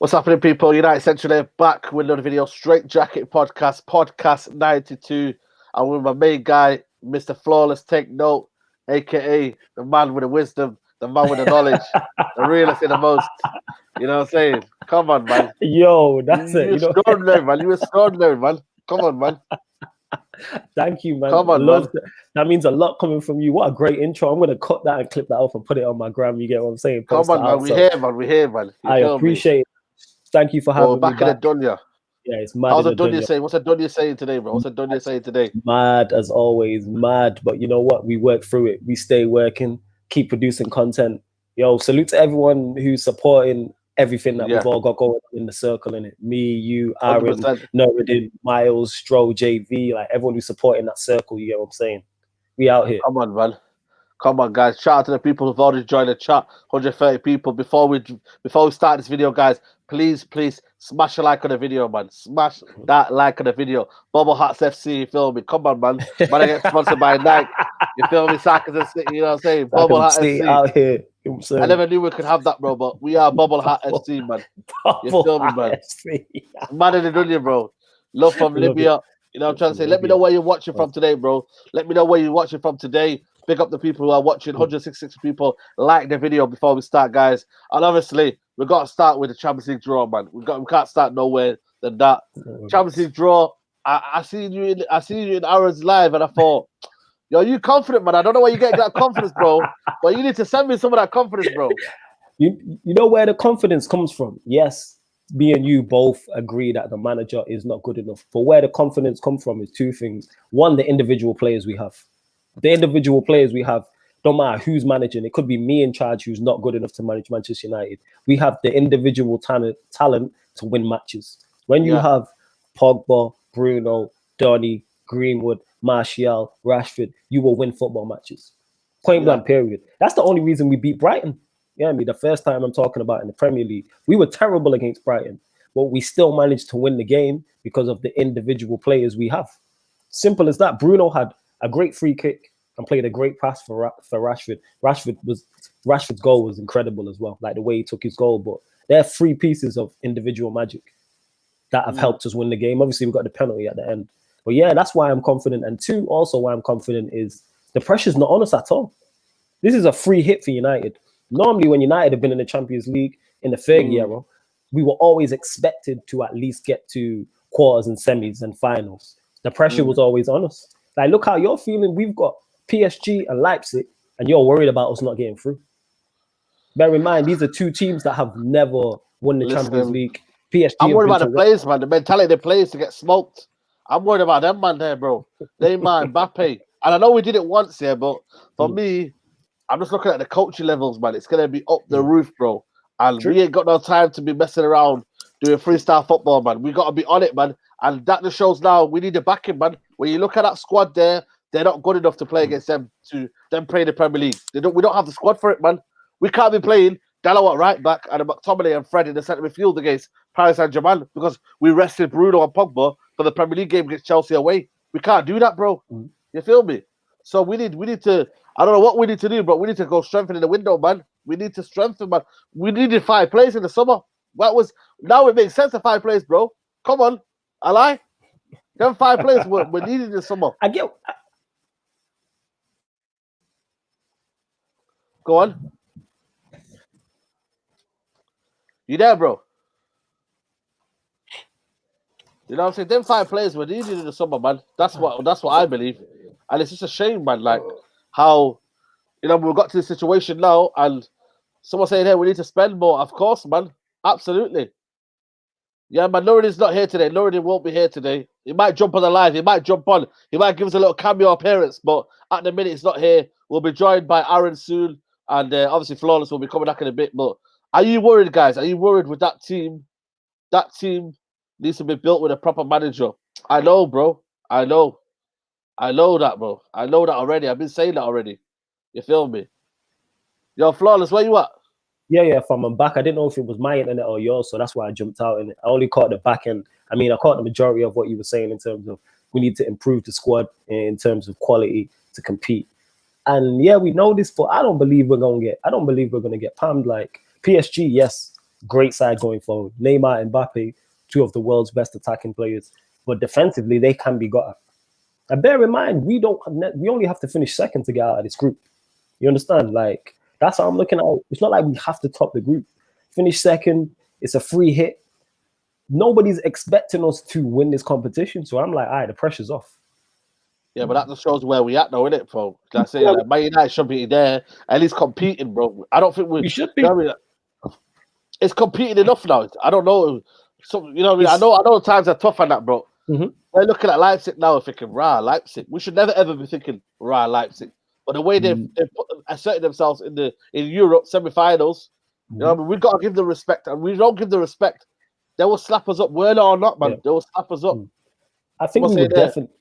What's happening, people? United Central there, back with another video. Straightjacket podcast 92. I'm with my main guy, Mr. Flawless Take Note, aka the man with the wisdom, the man with the knowledge, the realest in the most. You know what I'm saying? Come on, man. Yo, that's it. You extraordinary, man. You extraordinary, man. Come on, man. Thank you, man. Come on, man. That means a lot coming from you. What a great intro. I'm going to cut that and clip that off and put it on my gram. You get what I'm saying? Come on, man. We're here, man. We're here, man. I appreciate it. Thank you for having me back. In the dunya. Yeah, it's mad. How's the dunya saying? What's the dunya saying today, bro? What's the dunya saying today? Mad as always, mad. But you know what? We work through it. We stay working, keep producing content. Yo, salute to everyone who's supporting everything that we've all got going on in the circle, in it. Me, you, Aaron, Noradin, Miles, Stroll, JV, like everyone who's supporting that circle. You get what I'm saying? We out here. Come on, man. Come on, guys. Shout out to the people who've already joined the chat. 130 people. Before we start this video, guys, please smash a like on the video, man. Smash that like on the video. Bubble Hats FC, you feel me? Come on, man. Man, I get sponsored by Nike. You feel me? Sarkazin City, you know what I'm saying? Bubble Hat FC out here. I never knew we could have that, bro, but we are Bubble Hat FC, man. You feel me, man? Man in the dunya, bro. Love from Libya. You know what I'm trying to say? Let me know where you're watching from today, bro. Let me know where you're watching from today. Big up the people who are watching. 166 people. Like the video before we start, guys. And obviously, we got to start with the Champions League draw, man. We can't start nowhere than that. Champions League draw. I seen you in Aaron's live, and I thought, yo, you confident, man? I don't know where you get that confidence, bro. But you need to send me some of that confidence, bro. You know where the confidence comes from? Yes, me and you both agree that the manager is not good enough. But where the confidence comes from is two things. One, the individual players we have. The individual players we have, don't matter who's managing. It could be me in charge who's not good enough to manage Manchester United. We have the individual talent to win matches. When you have Pogba, Bruno, Donny, Greenwood, Martial, Rashford, you will win football matches. Point blank, period. That's the only reason we beat Brighton. You know what I mean? The first time I'm talking about in the Premier League, we were terrible against Brighton, but we still managed to win the game because of the individual players we have. Simple as that. Bruno had a great free kick and played a great pass for Rashford. Rashford's goal was incredible as well, like the way he took his goal. But there are three pieces of individual magic that have helped us win the game. Obviously, we got the penalty at the end. But yeah, that's why I'm confident. And two, also why I'm confident is the pressure's not on us at all. This is a free hit for United. Normally, when United have been in the Champions League in the Fergie era, we were always expected to at least get to quarters and semis and finals. The pressure was always on us. Like, look how you're feeling. We've got PSG and Leipzig, and you're worried about us not getting through. Bear in mind, these are two teams that have never won the Champions League. PSG. I'm worried about the players, man. The mentality of the players to get smoked. I'm worried about them, man, there, bro. Neymar, Mbappe. And I know we did it once here, but for me, I'm just looking at the coaching levels, man. It's going to be up the roof, bro. And we ain't got no time to be messing around doing freestyle football, man. We got to be on it, man. And that just shows now we need the backing, man. When you look at that squad there, they're not good enough to play against them to them play in the Premier League. We don't have the squad for it, man. We can't be playing Dalot at right back and McTominay and Fred in the centre midfield against Paris Saint-Germain because we rested Bruno and Pogba for the Premier League game against Chelsea away. We can't do that, bro. You feel me? So we need to. I don't know what we need to do, but we need to go strengthen in the window, man. We need to strengthen, man. We needed 5 players in the summer. Now it makes sense to 5 players, bro. Come on, I lie. Them 5 players were needed in the summer. Go on. You there, bro? You know what I'm saying? Them 5 players were needed in the summer, man. That's what I believe. And it's just a shame, man, like how, we've got to this situation now and someone saying, hey, we need to spend more. Of course, man. Absolutely. Yeah, man, Noradin's not here today. Noradin won't be here today. He might jump on the live. He might jump on. He might give us a little cameo appearance, but at the minute, he's not here. We'll be joined by Aaron soon, and obviously Flawless will be coming back in a bit. But are you worried, guys? Are you worried with that team? That team needs to be built with a proper manager. I know, bro. I know that, bro. I know that already. I've been saying that already. You feel me? Yo, Flawless, where you at? Yeah, from I'm back. I didn't know if it was my internet or yours, so that's why I jumped out. And I only caught the back end. I mean, I caught the majority of what you were saying in terms of we need to improve the squad in terms of quality to compete. And yeah, we know this, but I don't believe we're gonna get palmed. Like PSG, yes, great side going forward. Neymar and Mbappe, two of the world's best attacking players, but defensively they can be got at. And bear in mind, we only have to finish second to get out of this group. You understand? Like, that's how I'm looking at it. It's not like we have to top the group. Finish second, it's a free hit. Nobody's expecting us to win this competition. So I'm like, all right, the pressure's off. Yeah, but that just shows where we at now, innit, bro? Like I say, like, Man United should be there, at least competing, bro. I don't think we should be. You know what I mean? It's competing enough now. I don't know. So, you know what I mean? I know times are tough on that, bro. Mm-hmm. We're looking at Leipzig now and thinking, rah, Leipzig. We should never ever be thinking, rah, Leipzig. But the way they've asserted themselves in Europe semi-finals, you know what I mean? We've got to give them respect. And we don't give them respect, they will slap us up, word or not, man. Yeah. They will slap us up. I think we would definitely.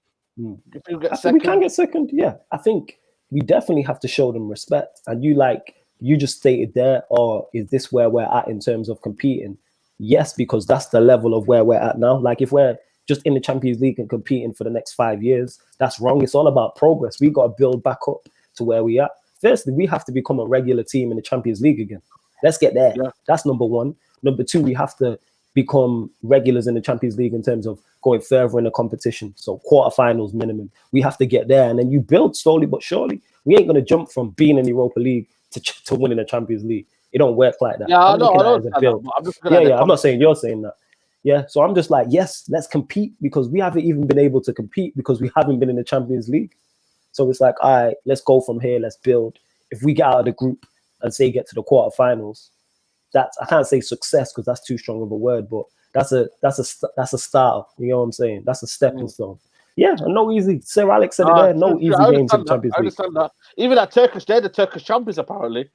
If you get second, we can get second. Yeah, I think we definitely have to show them respect. And you just stated there, or is this where we're at in terms of competing? Yes, because that's the level of where we're at now. Like, if we're just in the Champions League and competing for the next 5 years, that's wrong. It's all about progress. We got to build back up to where we are. Firstly, we have to become a regular team in the Champions League again. Let's get there. Yeah. That's number one. Number two, we have to become regulars in the Champions League in terms of going further in the competition. So quarterfinals minimum. We have to get there, and then you build slowly but surely. We ain't going to jump from being in the Europa League to winning the Champions League. It don't work like that. Yeah, I know. I'm not saying you're saying that. Yeah, so I'm just like, yes, let's compete, because we haven't even been able to compete because we haven't been in the Champions League. So it's like, all right, let's go from here. Let's build. If we get out of the group and say get to the quarterfinals, I can't say success because that's too strong of a word, but that's a start. You know what I'm saying? That's a stepping stone. Yeah, no easy. Sir Alex said it there. No easy games in the Champions League. I understand that. Even at Turkish, they're the Turkish champions apparently.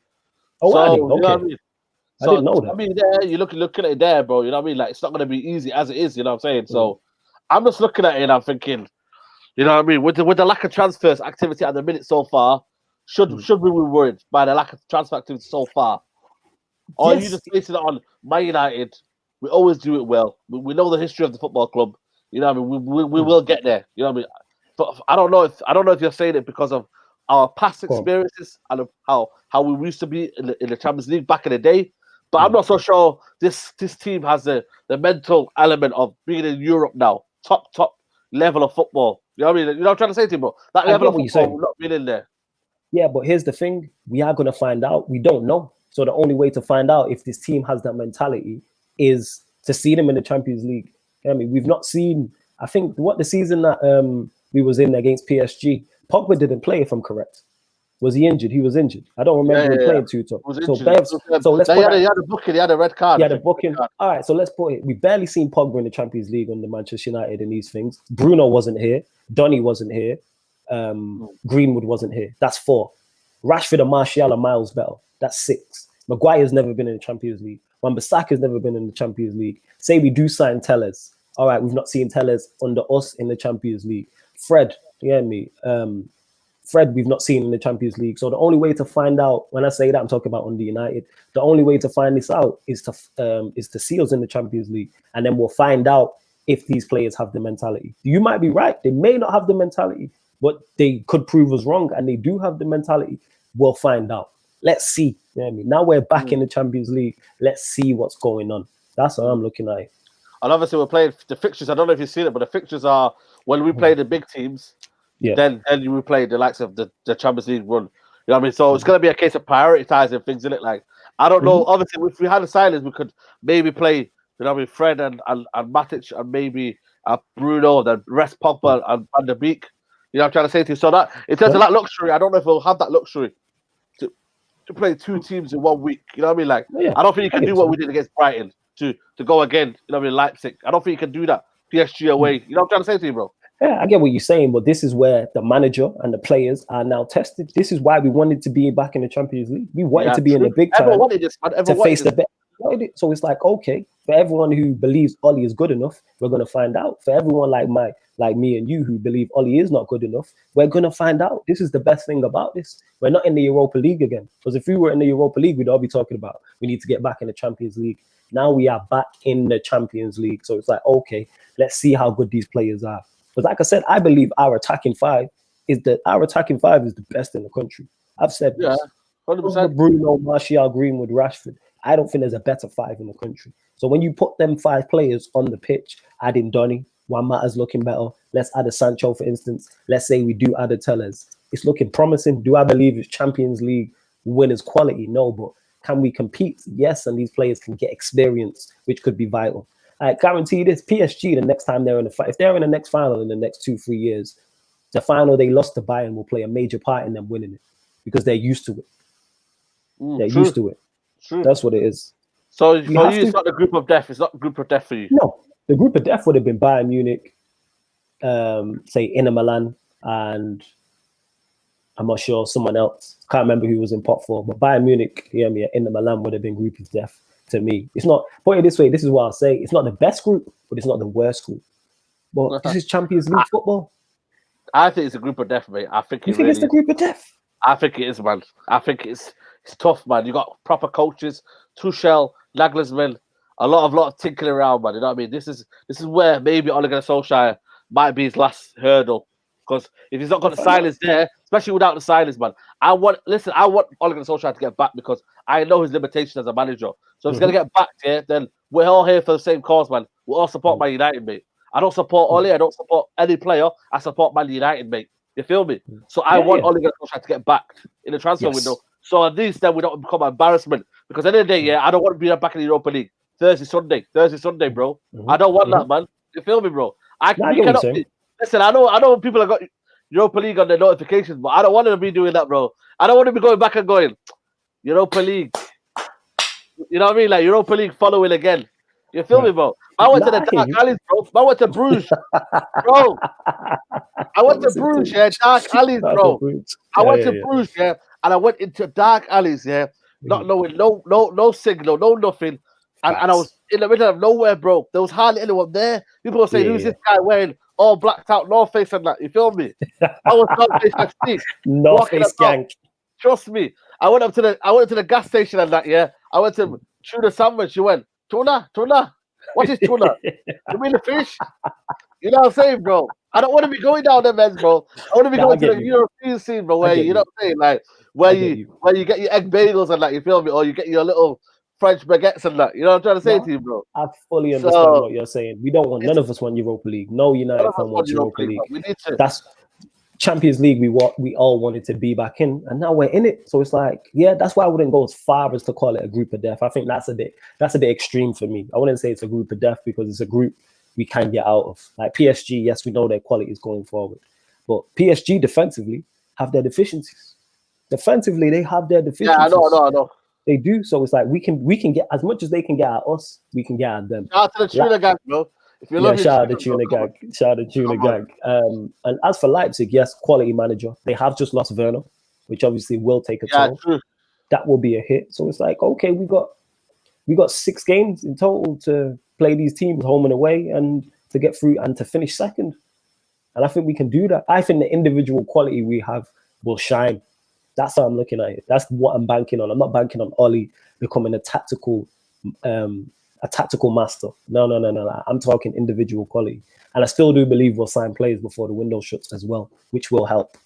Oh, so, okay. You know what I mean? So, I didn't know that. I mean, there you look at it there, bro. You know what I mean? Like, it's not going to be easy as it is. You know what I'm saying? So I'm just looking at it and I'm thinking, you know what I mean? With the lack of transfers activity at the minute so far, should we be worried by the lack of transfer activity so far? Or are you just basing it on Man United? We always do it well. We know the history of the football club. You know what I mean? We will get there. You know what I mean? But I don't know if you're saying it because of our past experiences and of how we used to be in the Champions League back in the day. But I'm not so sure this team has the mental element of being in Europe now, top level of football. You know what I mean? You know what I'm trying to say to you, bro? That level of football will not be in there. Yeah, but here's the thing: we are going to find out. We don't know. So the only way to find out if this team has that mentality is to see them in the Champions League. I mean, we've not seen. I think the season that we was in against PSG, Pogba didn't play, if I'm correct. Was he injured? He was injured. I don't remember him playing too tough. So let's put he had a booking. He had a red card. He had a booking. All right, so let's put it. We barely seen Pogba in the Champions League under Manchester United and these things. Bruno wasn't here. Donny wasn't here. Greenwood wasn't here. That's 4. Rashford and Martial are miles better. That's 6. Maguire's never been in the Champions League. Wan-Bissaka's never been in the Champions League. Say we do sign Telles. All right, we've not seen Telles under us in the Champions League. Fred, you hear me? Fred, we've not seen in the Champions League. So the only way to find out, when I say that, I'm talking about under United. The only way to find this out is to see us in the Champions League, and then we'll find out if these players have the mentality. You might be right; they may not have the mentality, but they could prove us wrong, and they do have the mentality. We'll find out. Let's see. You know what I mean? Now we're back in the Champions League. Let's see what's going on. That's how I'm looking at it. And obviously, we're playing the fixtures. I don't know if you've seen it, but the fixtures are when we play the big teams. Yeah. Then you will play the likes of the Champions League run. You know what I mean? So it's going to be a case of prioritizing things, isn't it? Like, I don't know. Obviously, if we had a silence, we could maybe play, you know what I mean, Fred and Matic and maybe Bruno, then rest Pogba and Van der Beek. You know what I'm trying to say to you? So that, in terms of that luxury, I don't know if we'll have that luxury to play 2 teams in 1 week. You know what I mean? Like, I don't think you can do what we did against Brighton to go again, you know what I mean, Leipzig. I don't think you can do that. PSG away. You know what I'm trying to say to you, bro? Yeah, I get what you're saying, but this is where the manager and the players are now tested. This is why we wanted to be back in the Champions League. We wanted to be in the big time to face the best. So it's like, okay, for everyone who believes Oli is good enough, we're going to find out. For everyone like me and you who believe Oli is not good enough, we're going to find out. This is the best thing about this. We're not in the Europa League again. Because if we were in the Europa League, we'd all be talking about we need to get back in the Champions League. Now we are back in the Champions League. So it's like, okay, let's see how good these players are. But like I said, I believe our attacking five is the best in the country. I've said this. 100%. Bruno, Martial, Greenwood, Rashford. I don't think there's a better 5 in the country. So when you put them 5 players on the pitch, add in Donny, Juan Mata's looking better. Let's add a Sancho, for instance. Let's say we do add a Tellez. It's looking promising. Do I believe it's Champions League winners quality? No, but can we compete? Yes, and these players can get experience, which could be vital. I guarantee this, PSG, the next time they're in the fight, if they're in the next final in the next 2-3 years, the final they lost to Bayern will play a major part in them winning it because they're used to it. They're used to it. True. That's what it is. So for you, it's not the group of death. It's not the group of death for you. No, the group of death would have been Bayern Munich, say Inter Milan, and I'm not sure someone else. Can't remember who was in pot 4, but Bayern Munich, Inter Milan would have been group of death to me. It's not. Put it this way. This is what I'll say. It's not the best group, but it's not the worst group. But this is Champions League football. I think it's a group of death, mate. I think you think it's the group of death. I think it is, man. I think it's tough, man. You got proper coaches, Tuchel, Nagelsmann, a lot of tinkering around, man. You know what I mean? This is where maybe Ole Gunnar Solskjaer might be his last hurdle. Because if he's not got the silence there, especially without the silence, man, I want Ole Gunnar Solskjaer to get back because I know his limitations as a manager. So if he's gonna get back here, then we're all here for the same cause, man. We all support Man United, mate. I don't support Ole. I don't support any player. I support Man United, mate. You feel me? So I want Ole Gunnar Solskjaer to get back in the transfer window. So at least then we don't become an embarrassment. Because at the end of the day, I don't want to be back in the Europa League Thursday, Sunday, bro. I don't want that, man. You feel me, bro? Listen, I know people have got Europa League on their notifications, but I don't want to be doing that, bro. I don't want to be going back and going Europa League. You know what I mean? Like Europa League following again. You feel me, bro? I went to the dark alleys, bro. I went to Bruges, bro. I went to Bruges, dark alleys, bro. I went to Bruges, and I went into dark alleys, not knowing no signal, no nothing, and I was in the middle of nowhere, bro. There was hardly anyone there. People were saying, "Who's this guy wearing all blacked out North Face and that?" You feel me? I was North Face FC, North Face gang. Trust me. I went to the gas station and that. I went to tuna sandwich. You went tuna. What is tuna? You mean the fish? You know what I'm saying, bro? I don't want to be going down them ends, bro. I want to be going to the European scene, bro, where you know what I'm saying, like where you get your egg bagels and that. You feel me? Or you get your little French baguettes and that. You know what I'm trying to say to you, bro? I fully understand what you're saying. We don't want none of us want Europa League. No United fan wants Europa League. We need to. That's Champions League. We all wanted to be back in, and now we're in it. So it's like, that's why I wouldn't go as far as to call it a group of death. I think that's a bit extreme for me. I wouldn't say it's a group of death because it's a group we can get out of. Like PSG, yes, we know their quality is going forward, but PSG defensively have their deficiencies. Defensively, they have their deficiencies. Yeah, I know. They do. So it's like we can get as much as they can get at us, we can get at them. Shout out to the Tuna gang, bro. If you love shout out the Tuna gang. Shout out the Tuna gang. And as for Leipzig, yes, quality manager. They have just lost Werner, which obviously will take a toll. True. That will be a hit. So it's like, okay, we got 6 games in total to play these teams home and away and to get through and to finish second. And I think we can do that. I think the individual quality we have will shine. That's how I'm looking at it. That's what I'm banking on. I'm not banking on Oli becoming a tactical master. No. I'm talking individual quality. And I still do believe we'll sign players before the window shuts as well, which will help.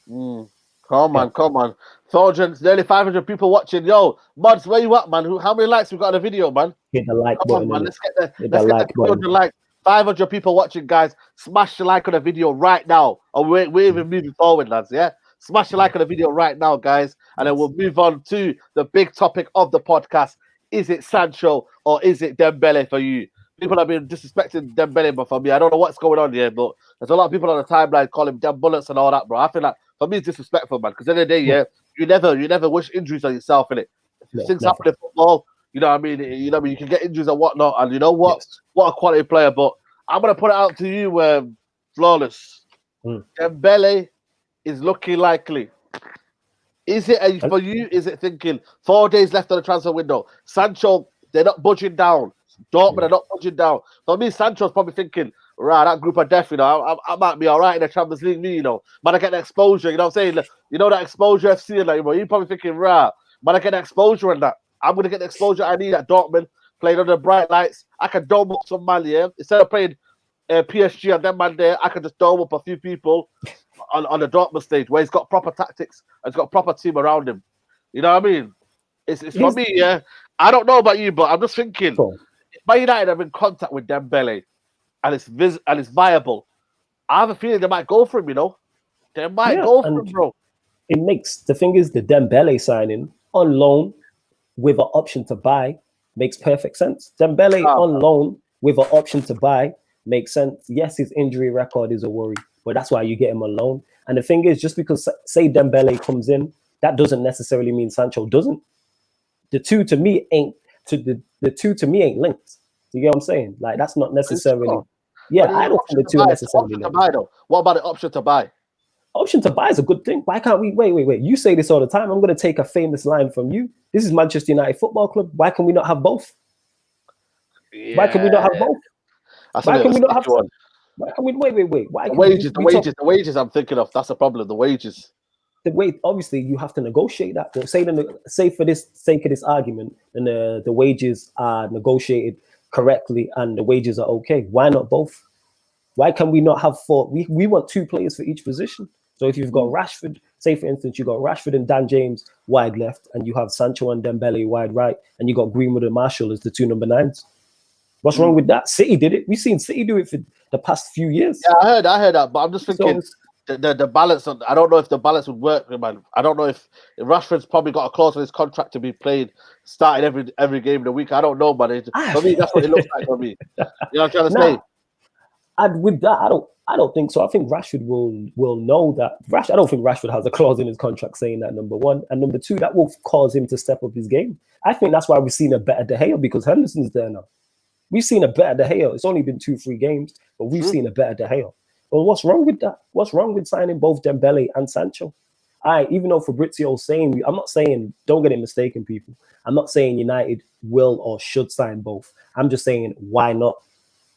Come on. 400, nearly 500 people watching. Yo, Mods, where you at, man? How many likes we got on the video, man? Hit the like button. Man. Let's get the 200 likes. 500 people watching, guys. Smash the like on the video right now. And we're even moving forward, lads, yeah? Smash the like on the video right now, guys. And then we'll move on to the big topic of the podcast. Is it Sancho or is it Dembele for you? People have been disrespecting Dembele, but for me, I don't know what's going on here, but there's a lot of people on the timeline calling him Dem Bullets and all that, bro. I feel like, for me, it's disrespectful, man. Because at the end of the day, you never wish injuries on yourself, innit? Things happen in football, you know what I mean? You know what I mean? You can get injuries and whatnot, and you know what? Yes. What a quality player. But I'm going to put it out to you, Flawless. Dembele is looking likely. Is it for you? Is it thinking 4 days left on the transfer window? Sancho, they're not budging down. Dortmund are not budging down. For me, Sancho's probably thinking, right, that group of death, you know, I might be all right in the Champions League, you know. But I get the exposure, you know what I'm saying? You know that exposure FC and that, you're probably thinking, right, but I get the exposure and that. I'm going to get the exposure I need at Dortmund, playing under the bright lights. I can dome up some man, instead of playing PSG and them man there, I can just dome up a few people on the Dortmund stage where he's got proper tactics and he's got a proper team around him. You know what I mean? It's for me, I don't know about you, but I'm just thinking, So, if Man United are in contact with Dembele and it's viable, I have a feeling they might go for him. You know, they might yeah, go for him, and bro. it makes the thing is the Dembele signing on loan with an option to buy makes perfect sense. Dembele Ah, on loan with an option to buy makes sense. Yes, his injury record is a worry, but that's why you get him on loan. And the thing is, just because say Dembele comes in, that doesn't necessarily mean Sancho doesn't. The two to me ain't the two to me ain't linked. You get what I'm saying? Like that's not are you necessarily. sure? Yeah, But I the don't think option the to two are buy, it's necessarily option to linked. buy though. What about the option to buy? Option to buy is a good thing. Why can't we? Wait. You say this all the time. I'm going to take a famous line from you. This is Manchester United Football Club. Why can we not have both? Why can we not have Yeah, both? that's a Why bit of can a we not sticky have? one. Why can we? Wait. Why The can wages, the we talk? wages, the wages. I'm thinking of. That's the problem. The wages. The way obviously you have to negotiate that. But say for this sake of this argument, and the wages are negotiated correctly and the wages are okay. Why not both? Why can we not have four? We want two players for each position. So if you've got Rashford, say for instance, you got Rashford and Dan James wide left, and you have Sancho and Dembele wide right, and you got Greenwood and Marshall as the two number nines. What's wrong with that? City did it. We've seen City do it for the past few years. Yeah, I heard that, but I'm just So thinking the balance. I don't know if the balance would work, man. I don't know if Rashford's probably got a clause in his contract to be played, starting every game of the week. I don't know, but for me, that's what it looks like for me. You know what I'm trying to nah, say? with that, I don't think so. I think Rashford will know that. I don't think Rashford has a clause in his contract saying that, number one. And number two, that will cause him to step up his game. I think that's why we've seen a better De Gea because Henderson's there now. We've seen a better De Gea. It's only been 2-3 games, but we've seen a better De Gea. Well, what's wrong with that? What's wrong with signing both Dembele and Sancho? Even though Fabrizio's saying, I'm not saying, don't get it mistaken, people. I'm not saying United will or should sign both. I'm just saying, why not?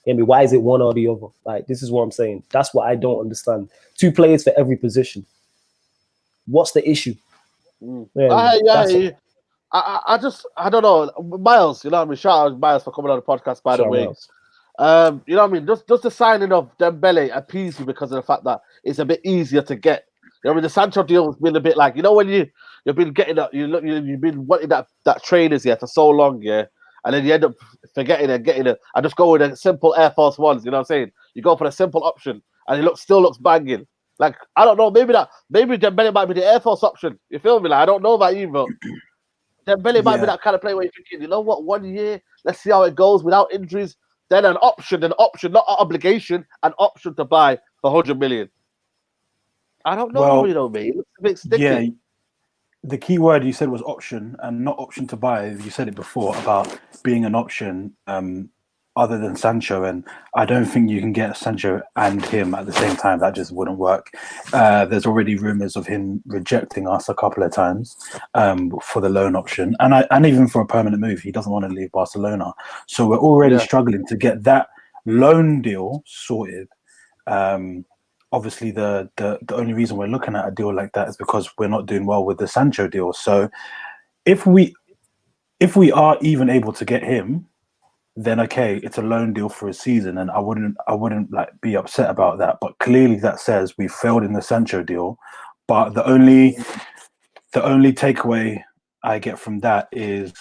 I mean, why is it one or the other? Like, this is what I'm saying. That's what I don't understand. Two players for every position. What's the issue? That's I don't know, Miles. You know what I mean? Shout out Miles for coming on the podcast. By the something way, else. you know what I mean? Just the signing of Dembele appeased me because of the fact that it's a bit easier to get. You know what I mean? The Sancho deal has been a bit like, you know, when you've been getting that, you've been wanting that trainers here for so long, yeah, and then you end up forgetting and getting it. I just go with a simple Air Force Ones. You know what I'm saying? You go for the simple option, and it still looks banging. Like, I don't know, maybe Dembele might be the Air Force option. You feel me? Like, I don't know about you, but Dembele might be Yeah. that kind of player where you're thinking, you know what, 1 year, let's see how it goes without injuries. Then an option, not an obligation, an option to buy for 100 million. I don't know, Well, you know, mate. It looks a bit yeah. sticky. The key word you said was option and not option to buy. You said it before about being an option other than Sancho, and I don't think you can get Sancho and him at the same time. That just wouldn't work. There's already rumours of him rejecting us a couple of times for the loan option, and even for a permanent move. He doesn't want to leave Barcelona, so we're already struggling to get that loan deal sorted. Obviously, the only reason we're looking at a deal like that is because we're not doing well with the Sancho deal. So if we are even able to get him, then okay, it's a loan deal for a season, and I wouldn't like be upset about that. But clearly, that says we failed in the Sancho deal. But the only takeaway I get from that is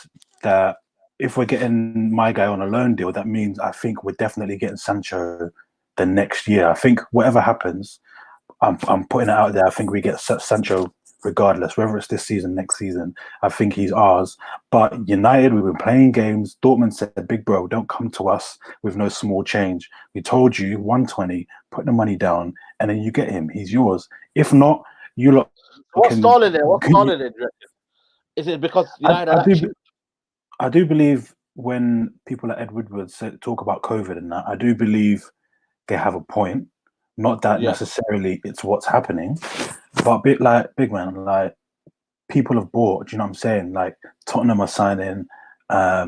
that if we're getting my guy on a loan deal, that means I think we're definitely getting Sancho the next year. I think whatever happens, I'm putting it out there. I think we get Sancho regardless, whether it's this season, next season. I think he's ours. But United, we've been playing games. Dortmund said, "Big bro, don't come to us with no small change. We told you 120, put the money down, and then you get him. He's yours. If not, you lot What's can." stalling it? What's stalling it, do you reckon? Is it because United I are that cheap? do believe when people like Ed Woodward talk about COVID and that, I do believe they have a point. Not that Yeah. necessarily it's what's happening, but a bit like big man, like people have bought. Do you know what I'm saying? Like Tottenham are signing,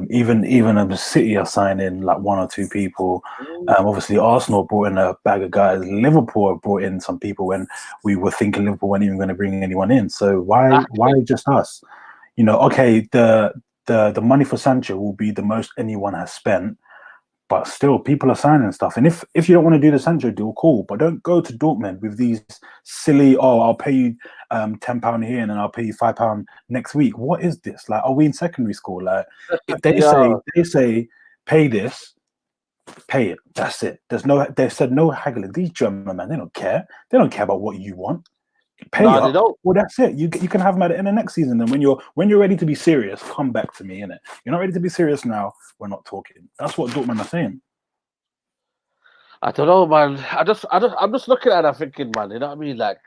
even City are signing like one or two people. Obviously, Arsenal brought in a bag of guys. Liverpool have brought in some people when we were thinking Liverpool weren't even going to bring anyone in. So why just us? You know, okay, the money for Sancho will be the most anyone has spent, But still, people are signing stuff. And if you don't want to do the Sancho deal, cool. But don't go to Dortmund with these silly, I'll pay you £10 here and then I'll pay you £5 next week. What is this? Like, are we in secondary school? Like, if they say pay this, pay it. That's it. They said no haggling. These German men, they don't care. They don't care about what you want. Pay up. They don't. Well, that's it. You can have them at the end of next season. And when you're ready to be serious, come back to me, innit? You're not ready to be serious now. We're not talking. That's what Dortmund are saying. I don't know, man. I'm just looking at it and thinking, man. You know what I mean? Like,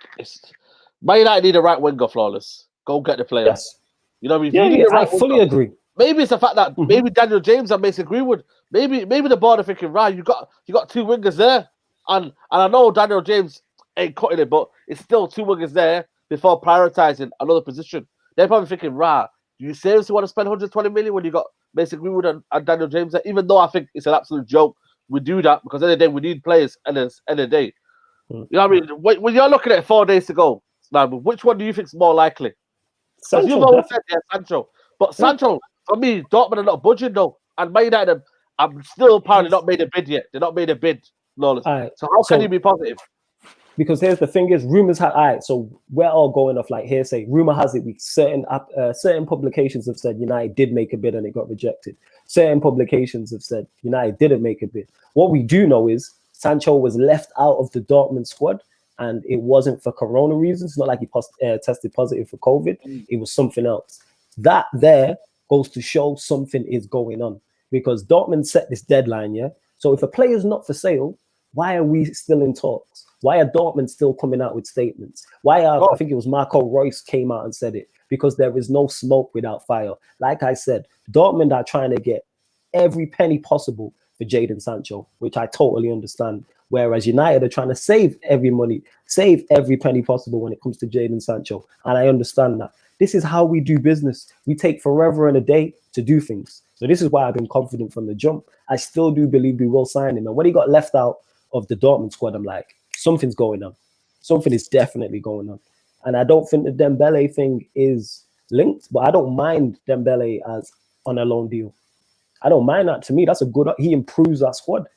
Man United need a right winger, flawless. Go get the player. Yes. You know what I mean? Yeah, I fully agree. Maybe it's the fact that maybe Daniel James and Mason Greenwood. Maybe the board are thinking, right? You got two wingers there, and I know Daniel James ain't cutting it, but it's still two wingers there before prioritizing another position. They're probably thinking, right, do you seriously want to spend 120 million when you got Mason Greenwood and Daniel James there? Even though I think it's an absolute joke, we do that because at the end of the day, we need players at the end of the day. You know what I mean? When you're looking at it 4 days to go, now, which one do you think is more likely? Because you've always said, Sancho. But Sancho, for me, Dortmund are not budging though. And Man United, I'm still apparently not made a bid yet. They're not made a bid, Lawless. Right. So how can you be positive? Because here's the thing: is rumors have. All right, so we're all going off like hearsay. Rumor has it, certain publications have said United did make a bid and it got rejected. Certain publications have said United didn't make a bid. What we do know is Sancho was left out of the Dortmund squad, and it wasn't for corona reasons. It's not like he tested positive for COVID. It was something else. That there goes to show something is going on because Dortmund set this deadline. Yeah. So if a player is not for sale, why are we still in talks? Why are Dortmund still coming out with statements? I think it was Marco Reus came out and said it, because there is no smoke without fire. Like I said, Dortmund are trying to get every penny possible for Jadon Sancho, which I totally understand. Whereas United are trying to save every penny possible when it comes to Jadon Sancho. And I understand that. This is how we do business. We take forever and a day to do things. So this is why I've been confident from the jump. I still do believe we will sign him. And when he got left out of the Dortmund squad, I'm like, something's going on. Something is definitely going on. And I don't think the Dembele thing is linked, but I don't mind Dembele as on a loan deal. I don't mind that. To me, that's a good, he improves that squad.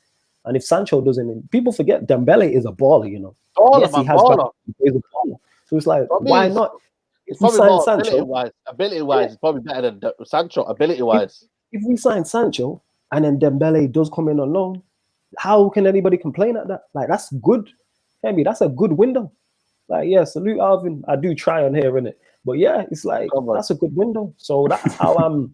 And if Sancho doesn't, people forget Dembele is a baller, you know. Yes, he has baller. He's a baller. So it's like, why not? If we sign Sancho, ability-wise, it's probably better than Sancho, ability-wise. If we sign Sancho and then Dembele does come in on loan, how can anybody complain at that? Like, that's good. I mean, that's a good window. Like, yeah, salute Alvin. I do try on here, innit? But yeah, it's like, that's a good window. So that's how I'm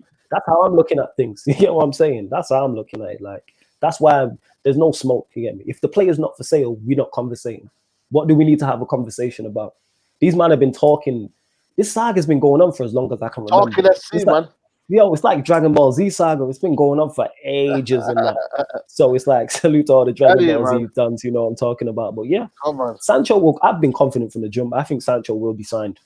looking at things. You get what I'm saying? That's how I'm looking at it. Like, that's why there's no smoke, you get me? If the player's not for sale, we're not conversating. What do we need to have a conversation about? These men have been talking. This saga's been going on for as long as I can remember. Talking FC, man. Yo, it's like Dragon Ball Z saga. It's been going on for ages and that. So it's like, salute to all the Dragon Ball Z dons, you know what I'm talking about. But yeah, Sancho I've been confident from the jump. I think Sancho will be signed.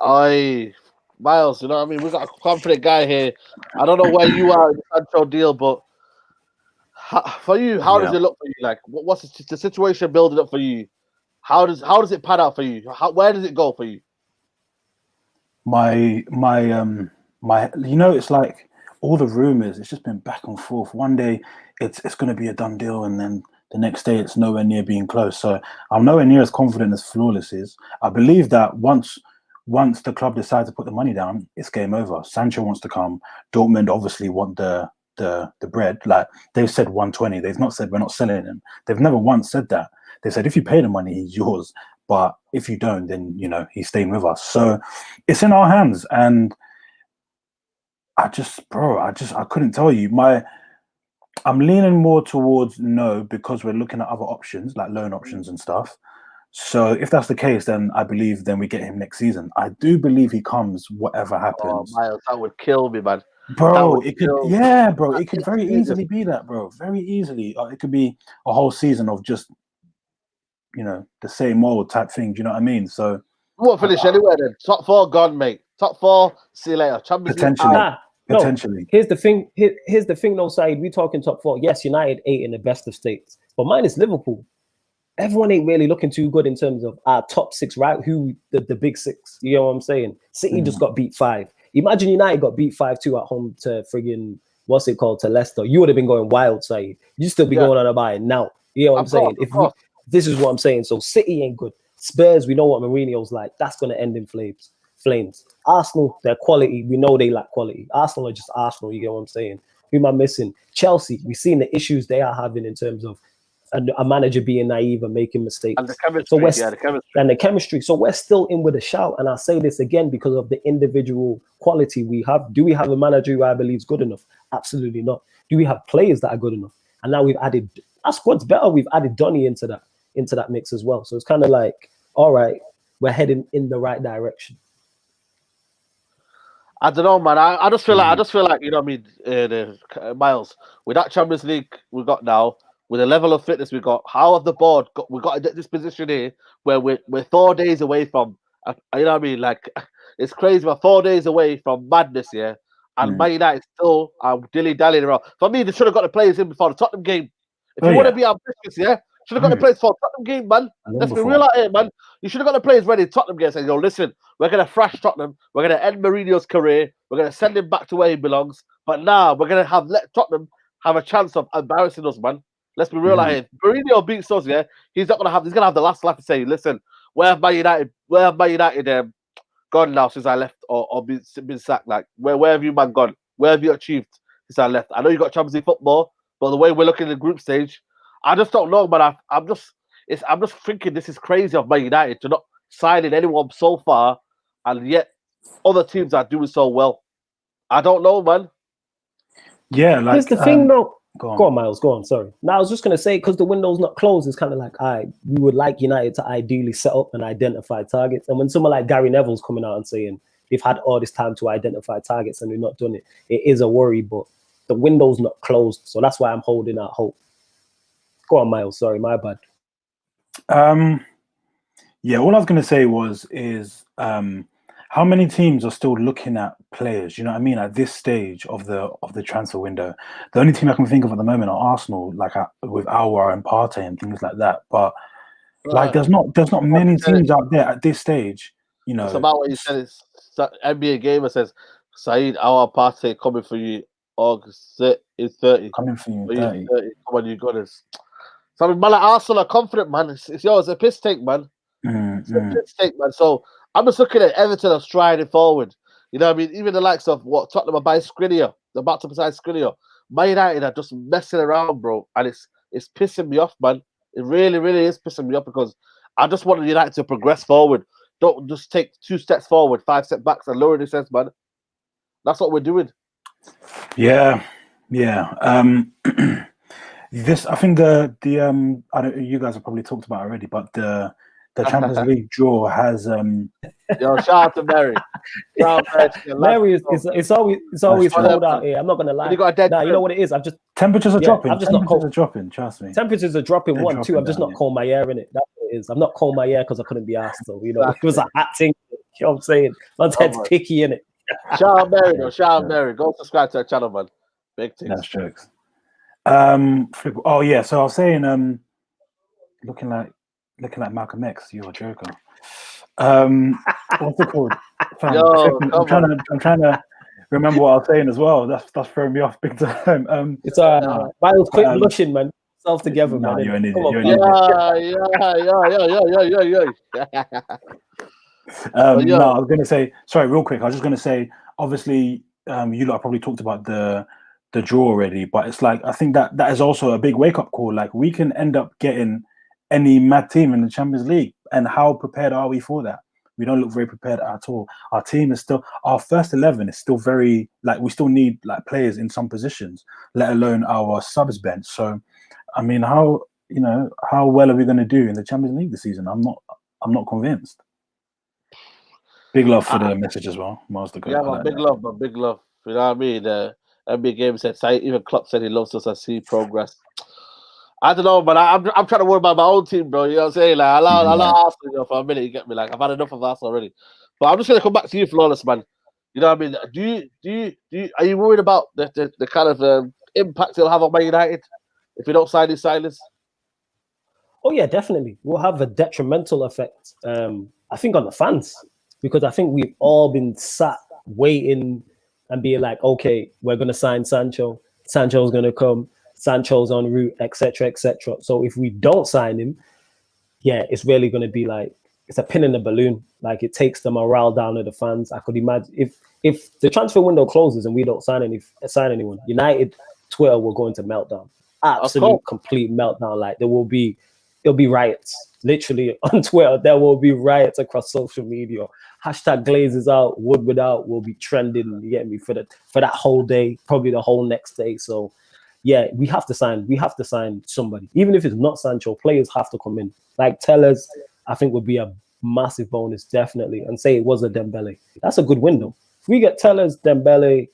Miles, you know what I mean? We've got a confident guy here. I don't know where you are in the Sancho deal, but for you, how does it look for you? Like, what's the situation building up for you? How does it pan out for you? Where does it go for you? My you know, it's like all the rumors, it's just been back and forth. One day it's going to be a done deal, and then the next day it's nowhere near being close. So I'm nowhere near as confident as Flawless is. I believe that once the club decides to put the money down, it's game over. Sancho wants to come. Dortmund obviously want the bread. Like, they've said 120. They've not said we're not selling him. They've never once said that. They said if you pay the money, he's yours. But if you don't, then, you know, he's staying with us. So it's in our hands. And I couldn't tell you. I'm leaning more towards no, because we're looking at other options, like loan options and stuff. So if that's the case, then I believe we get him next season. I do believe he comes, whatever happens. Oh, Miles, that would kill me, man. Bro, it could very easily be that, bro. Very easily. It could be a whole season of just, you know, the same old type thing. Do you know what I mean? So we won't finish anywhere then. Top 4 gone, mate. Top 4, see you later. Champions League. Potentially. Here's the thing. Here's the thing, though, Saeed. We talking top 4. Yes, United 8 in the best of states, but mine is Liverpool. Everyone ain't really looking too good in terms of our top 6, right? Who the big 6? You know what I'm saying? City just got beat 5. Imagine United got beat 5-2 at home to friggin' what's it called, to Leicester, you would have been going wild, Saeed. You still be going on about it now. You know what I'm saying? This is what I'm saying. So City ain't good. Spurs, we know what Mourinho's like. That's going to end in flames. Arsenal, their quality, we know they lack quality. Arsenal are just Arsenal. You get what I'm saying? Who am I missing? Chelsea, we've seen the issues they are having in terms of a manager being naive and making mistakes. And the chemistry. The chemistry. So we're still in with a shout. And I'll say this again because of the individual quality we have. Do we have a manager who I believe is good enough? Absolutely not. Do we have players that are good enough? And now we've added, our squad's better. We've added Donny into that mix as well. So it's kind of like, all right, we're heading in the right direction. I don't know, man. I just feel like you know what I mean, Miles, with that Champions League we got now, with the level of fitness we got, how have the board we got to this position here where we're 4 days away from, you know what I mean? Like, it's crazy. We're 4 days away from madness, yeah. And Man United still are dilly-dallying around. For me, they should have got the players in before the Tottenham game. If you want to be ambitious, yeah, should have got the players for the Tottenham game, man. Let's be real out here, man. You should have got the players ready. Tottenham game saying, yo, listen, we're going to thrash Tottenham. We're going to end Mourinho's career. We're going to send him back to where he belongs. But now we're going to let Tottenham have a chance of embarrassing us, man. Let's be real out here. Mourinho beats us, yeah. He's going to have the last laugh and say, listen, where have Man United gone now since I left or been sacked? Like, where have you, man, gone? Where have you achieved since I left? I know you got Champions League football, but the way we're looking at the group stage, I just don't know, man. I'm just thinking this is crazy of Man United to not signing anyone so far, and yet other teams are doing so well. I don't know, man. Yeah, like here's the thing, though. Go on, Miles. Go on. Sorry. Now I was just gonna say, because the window's not closed, it's kind of like, we would like United to ideally set up and identify targets. And when someone like Gary Neville's coming out and saying they've had all this time to identify targets and they've not done it, it is a worry. But the window's not closed, so that's why I'm holding out hope. Go on, Miles. Sorry, my bad. Yeah, all I was going to say is how many teams are still looking at players? You know what I mean? At this stage of the transfer window, the only team I can think of at the moment are Arsenal, like with Aouar and Partey and things like that. But like, there's not many teams out there at this stage. You know, it's about what you said. It's NBA Gamer says, Saeed, Aouar, Partey coming for you. August is 30. Coming for you, 30. Come on, you got us. So I mean, man, like Arsenal are confident, man. It's yours. It's a piss take, man. It's a piss take, man. So I'm just looking at Everton are striding forward. You know what I mean? Even the likes of what Tottenham are buying Skriniar. They're about to sign Skriniar. Man United are just messing around, bro. And it's pissing me off, man. It really, really is pissing me off because I just want United to progress forward. Don't just take 2 steps forward, 5 steps back and lower the sense, man. That's what we're doing. Yeah. This, I think the I don't. You guys have probably talked about it already, but the Champions League draw has Yo, shout out to Mary. Mary it's always cold out here. I'm not gonna lie. You know what it is? I've just temperatures are dropping. Temperatures are dropping. Trust me. Temperatures are dropping. They're dropping, 2. I've just not combed my hair in it. That's what it is. I'm not combed my hair because I couldn't be asked. So you know, it was a hot thing. You know what I'm saying? My head's picky in it. Shout out Mary, though. Shout out Mary. Go subscribe to our channel, man. Big things. That's jokes. Oh yeah. So I was saying, looking like Malcolm X. You're a joker. What's it called? I'm trying to remember what I was saying as well. That's throwing me off big time. It's Miles, quit blushing, man. Self together, man. You're an idiot. Yeah. No, I was going to say, sorry, real quick. I was just going to say, obviously, you lot probably talked about the draw already, but it's like, I think that is also a big wake up call. Like, we can end up getting any mad team in the Champions League, and how prepared are we for that? We don't look very prepared at all. Our team is still, our first 11 is still very, like, we still need like players in some positions, let alone our subs bench. So, I mean, how well are we going to do in the Champions League this season? I'm not convinced. Big love for the message as well. Big love. You know what I mean? NBA Game said, even Klopp said he loves us and see progress. I don't know, but I'm trying to worry about my own team, bro. You know what I'm saying? Like, I love Arsenal for a minute. You get me? Like, I've had enough of Arsenal already. But I'm just gonna come back to you, Flawless, man. You know what I mean? Are you worried about the kind of impact it'll have on Man United if we don't sign these signings? Oh yeah, definitely. We'll have a detrimental effect. I think on the fans, because I think we've all been sat waiting and be like, okay, we're gonna sign Sancho. Sancho's gonna come. Sancho's en route, etc., etc. So if we don't sign him, yeah, it's really gonna be like it's a pin in the balloon. Like it takes the morale down of the fans. I could imagine if the transfer window closes and we don't sign anyone, United Twitter will go into meltdown. Absolute complete meltdown. Like there'll be riots. Literally on Twitter, there will be riots across social media. Hashtag Glazers out, Woodward out will be trending. You get me for that whole day, probably the whole next day. So yeah, we have to sign somebody. Even if it's not Sancho, players have to come in. Like Tellers, I think would be a massive bonus, definitely. And say it was a Dembele. That's a good window. If we get Tellers, Dembele,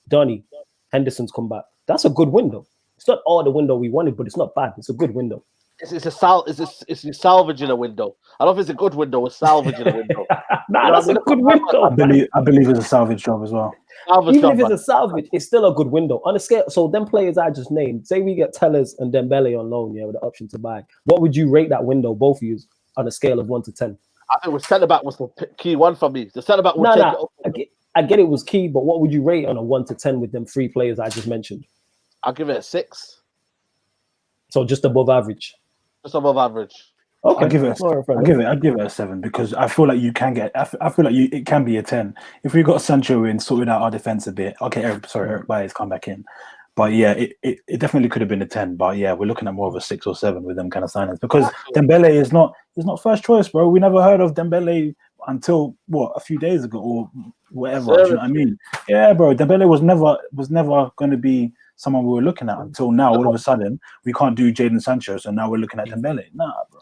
Donny, Henderson's come back. That's a good window. It's not all the window we wanted, but it's not bad. It's a good window. It's salvaging a window. I don't know if it's a good window. It's salvaging a window. Nah, that's a good window. I believe it's a salvage job as well. Even if it's a salvage, it's still a good window. On a scale, so them players I just named, say we get Tellers and Dembele on loan, yeah, with the option to buy. What would you rate that window, both of you, on a scale of 1 to 10? I think the centre back was the key one for me. The centre back would take it up. I get it was key, but what would you rate on a 1 to 10 with them 3 players I just mentioned? I'll give it a 6. So just above average. Just above average. Okay. I'd give it a 7 because I feel like you can get. I feel like it can be a 10 if we got Sancho in, sorted out our defense a bit. Okay, Eric Bayer's come back in, but yeah, it definitely could have been a 10. But yeah, we're looking at more of a 6 or 7 with them kind of signings because Dembele is not first choice, bro. We never heard of Dembele until a few days ago or whatever. Do you know what I mean? Yeah, bro. Dembele was never going to be someone we were looking at until now. All of a sudden, we can't do Jadon Sancho, so now we're looking at Dembele. Nah, bro.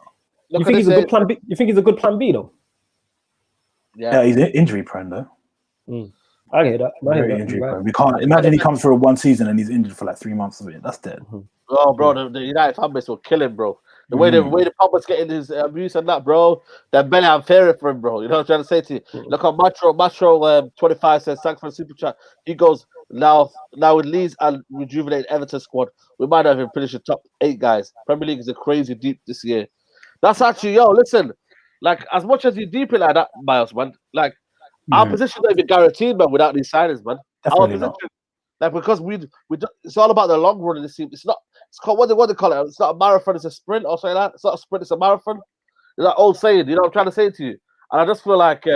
You think he's a good plan B? You think he's a good plan B though? Yeah, he's injury prone though. I hear that. Very injury prone. We can't imagine he comes for 1 season and he's injured for like 3 months of it. That's dead. Oh, bro, the United fan base will kill him, bro. The way the Pogba's getting his abuse and that, bro. Dembele, I'm fearing for him, bro. You know what I'm trying to say to you? Look at Matro 25 says, thanks for the super chat. He goes, now with Leeds and rejuvenated Everton squad, we might not even finish the top 8 guys. Premier League is a crazy deep this year. That's actually, listen, like, as much as you deep it like that, Miles, man, like, our position don't even guaranteed, man, without these signings, man. Definitely our position, like, because it's all about the long run in this team. It's called, what do they call it? It's not a marathon, it's a sprint or something like that. It's not a sprint, it's a marathon. It's that old saying, you know what I'm trying to say to you? And I just feel like, you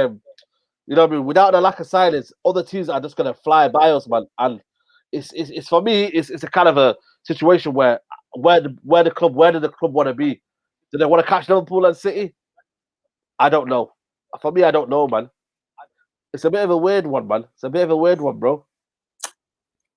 know what I mean, without the lack of signings, other teams are just going to fly by us, man. And it's for me, it's a kind of a situation where did the club want to be? Do they want to catch Liverpool and City? I don't know. For me, I don't know, man. It's a bit of a weird one, man. It's a bit of a weird one, bro.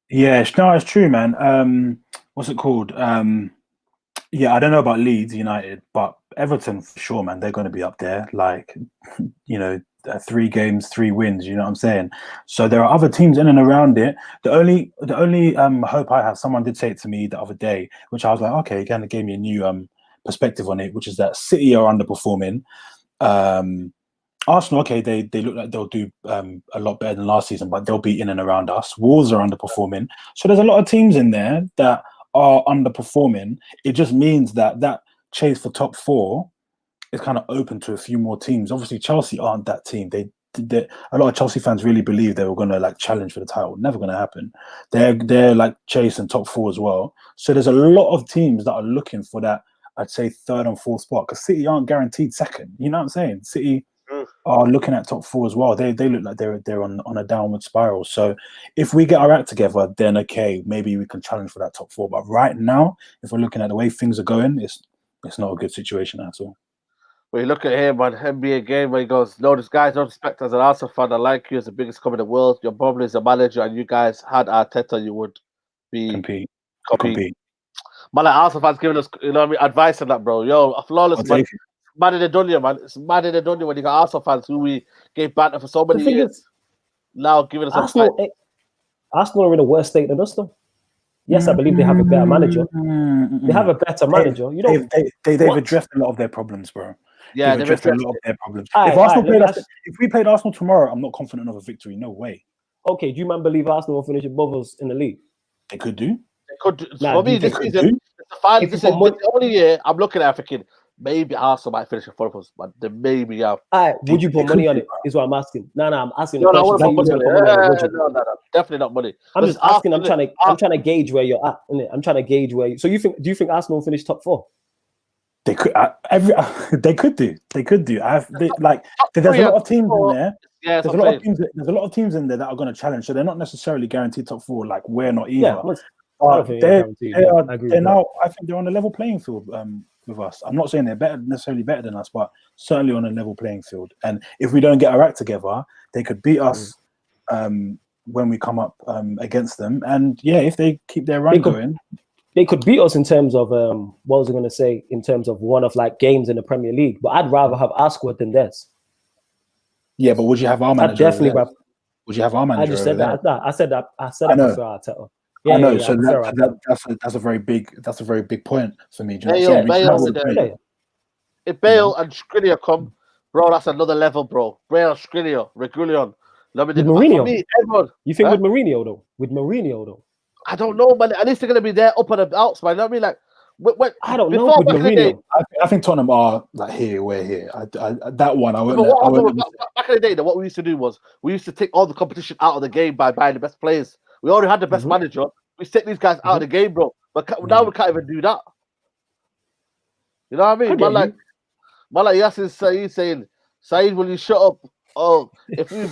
Yeah, no, it's true, man. What's it called? Yeah, I don't know about Leeds United, but Everton for sure, man. They're going to be up there. Like, 3 games, 3 wins. You know what I'm saying? So there are other teams in and around it. The only hope I have, someone did say it to me the other day, which I was like, okay, it kind of gave me a new perspective on it, which is that City are underperforming. Arsenal, okay, they look like they'll do a lot better than last season, but they'll be in and around us. Wolves are underperforming. So there's a lot of teams in there that are underperforming. It just means that chase for top 4 is kind of open to a few more teams. Obviously, Chelsea aren't that team. A lot of Chelsea fans really believe they were going to like challenge for the title. Never going to happen. They're like chasing top 4 as well. So there's a lot of teams that are looking for that, I'd say, 3rd and 4th spot, because City aren't guaranteed 2nd. You know what I'm saying? City are looking at top 4 as well. They look like they're on a downward spiral. So if we get our act together, then okay, maybe we can challenge for that top 4. But right now, if we're looking at the way things are going, it's not a good situation at all. Well, you look at him on NBA game where he goes, no, this guy's not respect as an Arsenal fan. I like you as the biggest club in the world. Your problem is a manager, and you guys had Arteta, you would be compete. Man, like Arsenal fans giving us, advice on that, bro. Yo, a flawless man. Mad in the dunya, man. It's mad in the dunya when you got Arsenal fans who we gave banter for so many years. Now giving us Arsenal are in a worse state than us, though. Yes, I believe they have a better manager. They have a better manager. They've addressed a lot of their problems, bro. Yeah, they've addressed a lot of their problems. If we played Arsenal tomorrow, I'm not confident of a victory. No way. Okay, do you man believe Arsenal will finish above us in the league? They could do. They could. For me, this season, this is the only year I'm looking at thinking maybe Arsenal might finish in front of us, but then maybe All right, would you They put money could on do it? Is what I'm asking. No, I'm asking the no, I question. wouldn't Say put you was money gonna on put money on it, would it. you? No, definitely not money. I'm just asking. I'm Arsenal, trying to gauge where you're at. Innit? I'm trying to gauge where. Do you think Arsenal will finish top 4? They could they could do. There's a lot of teams in there. Yeah, There's a lot of teams. There's a lot of teams in there that are going to challenge. So they're not necessarily guaranteed top 4. Like we're not either. Yeah, I don't think they're guaranteed. Yeah, I agree with that. Now. I think they're on a level playing field with us. I'm not saying they're necessarily better than us, but certainly on a level playing field. And if we don't get our act together, they could beat us when we come up against them. And yeah, if they keep their run going. They could beat us in terms of what was I going to say? In terms of one of like games in the Premier League, but I'd rather have our squad than theirs. Yeah, but would you have our manager? I'd definitely rather. Would you have our manager? I just said that. I said that. I prefer Arteta. Yeah, I know. So that's a very big point for me. Do you know if Bale and Skriniar come, bro, that's another level, bro. Bale, Skriniar, Regulion. With Mourinho, me, everyone, you think with Mourinho though? With Mourinho though? I don't know, man. At least they're gonna be there up on the outs, man. You know what I mean? Like, I don't know with Mourinho. I think Tottenham are like here, we're here. That one, I wouldn't. Back in the day, what we used to do was we used to take all the competition out of the game by buying the best players. We already had the best manager. We take these guys out of the game, bro. But now we can't even do that. You know what I mean? Man, like Yassin Saeed saying, Saeed, will you shut up? Oh, if we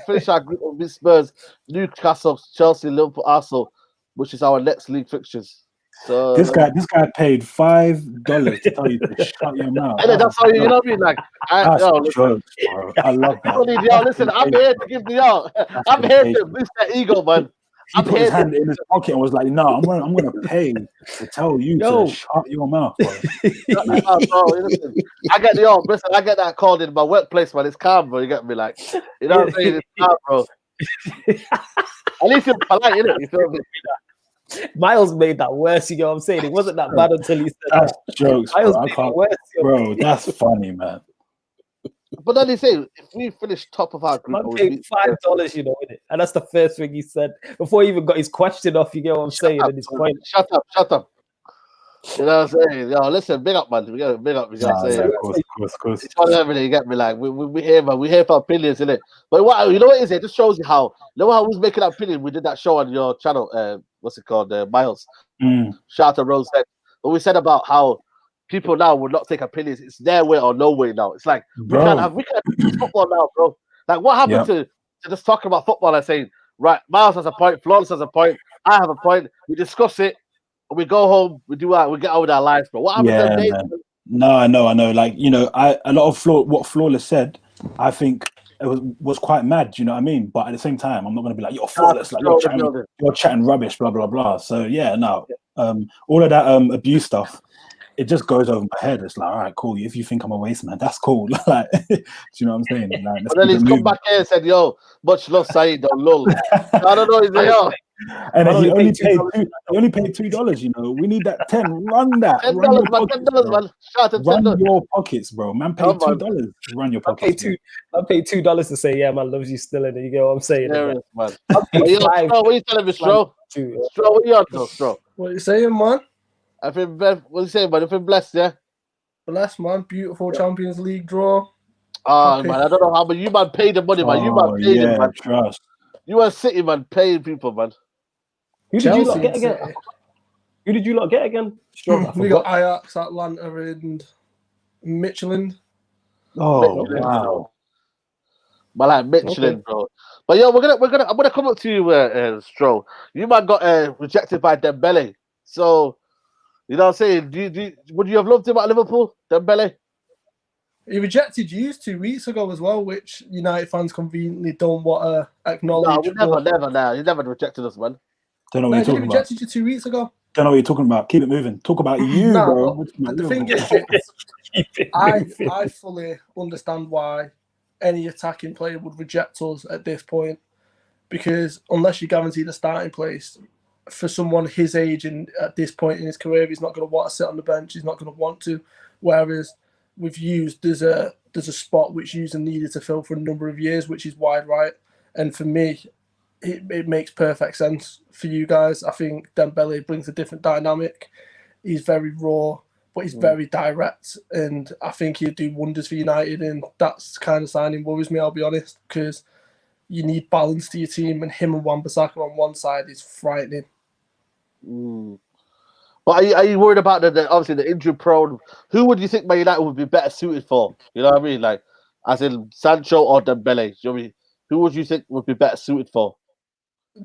finish our group with Spurs, Newcastle, Chelsea, Liverpool, Arsenal, which is our next league fixtures. So this guy paid $5 to tell you to shut your mouth. And that's how you know what I mean. Like, I love that. Listen, I'm here to give the y'all. I'm here to boost that ego, man. He put his hand in his pocket and was like, "No, I'm gonna pay to tell you to shut your mouth." Bro. Listen, I get listen, I get that called in my workplace, man. It's calm, bro. You get me, like, you know what I'm saying? It's calm, bro. At least you're polite, innit? You feel me? Miles made that worse. You know what I'm saying? It wasn't that bad until he said that's that. Jokes, Miles bro. made it worse, bro. That's funny, man. But then he said, if we finish top of our group, man paid $5, you know, innit? And that's the first thing he said before he even got his question off. You get what I'm saying? At this point, shut up. You know what I'm saying? Yo, listen, big up, man. We got big up. You know what I'm saying? Of course. It's all everything. You get me? Like we here, man. We here for opinions, innit? But what you know what it is? It just shows you how. You know how we was making that opinion. We did that show on your channel. What's it called? Miles. Shout out to Rose. But we said about how people now would not take opinions. It's their way or no way now. It's like we can't have football now, bro. Like what happened to just talking about football and saying, right, Miles has a point, Flawless has a point, I have a point. We discuss it. We go home, we get on with our lives, bro. What happened to them? No, I know. Like, you know, a lot of what Flawless said, I think it was quite mad, you know what I mean? But at the same time, I'm not gonna be like, you're Flawless, like you're chatting rubbish, blah blah blah. So yeah, no. All of that abuse stuff, it just goes over my head. It's like, all right, cool. If you think I'm a waste man, that's cool. Like, do you know what I'm saying? Like, and then he's come back here and said, yo, much love, Saeed, don't lull. I don't know, he's like, yo. And then he only paid $2, you know. We need that 10. Run that. $10, man. $10, man. Shout out run your pockets, bro. Man paid $2 to run your pockets. I paid $2 to say, yeah, man, loves you still in it. You get what I'm saying? Man. What are you telling me, Stro? Stro, what are you on, Stro? What are you saying, man? What are you saying, man? I've been blessed, yeah? Blessed, man. Beautiful Champions League draw. Oh, man, I don't know how, but you, man, paid the money, man. You, man, paid it, man. Trust. You are City, man, paying people, man. Who did you lot get again? Who did you lot get again? We got Ajax, Atlanta, and Michelin. Oh, wow. But like Michelin, bro. But yo, I'm gonna come up to you, Stro. You man got rejected by Dembele. So, you know what I'm saying? Would you have loved him at Liverpool, Dembele? He rejected you 2 weeks ago as well, which United fans conveniently don't want to acknowledge. No, never. He never rejected us, man. Don't know what you're talking about. He rejected you 2 weeks ago. Don't know what you're talking about. Keep it moving. Talk about you, bro. The thing is, I fully understand why any attacking player would reject us at this point, because unless you guarantee the starting place for someone his age and at this point in his career, he's not going to want to sit on the bench. He's not going to want to. Whereas with Hughes, there's a spot which Hughes needed to fill for a number of years, which is wide right. And for me, it makes perfect sense for you guys. I think Dembele brings a different dynamic. He's very raw, but he's very direct, and I think he'd do wonders for United, and that's the kind of signing worries me, I'll be honest, because you need balance to your team, and him and Wan-Bissaka on one side is frightening. But are you worried about obviously the injury prone? Who would you think Man United would be better suited for? You know what I mean? Like, as in Sancho or Dembele? You know what I mean? Who would you think would be better suited for?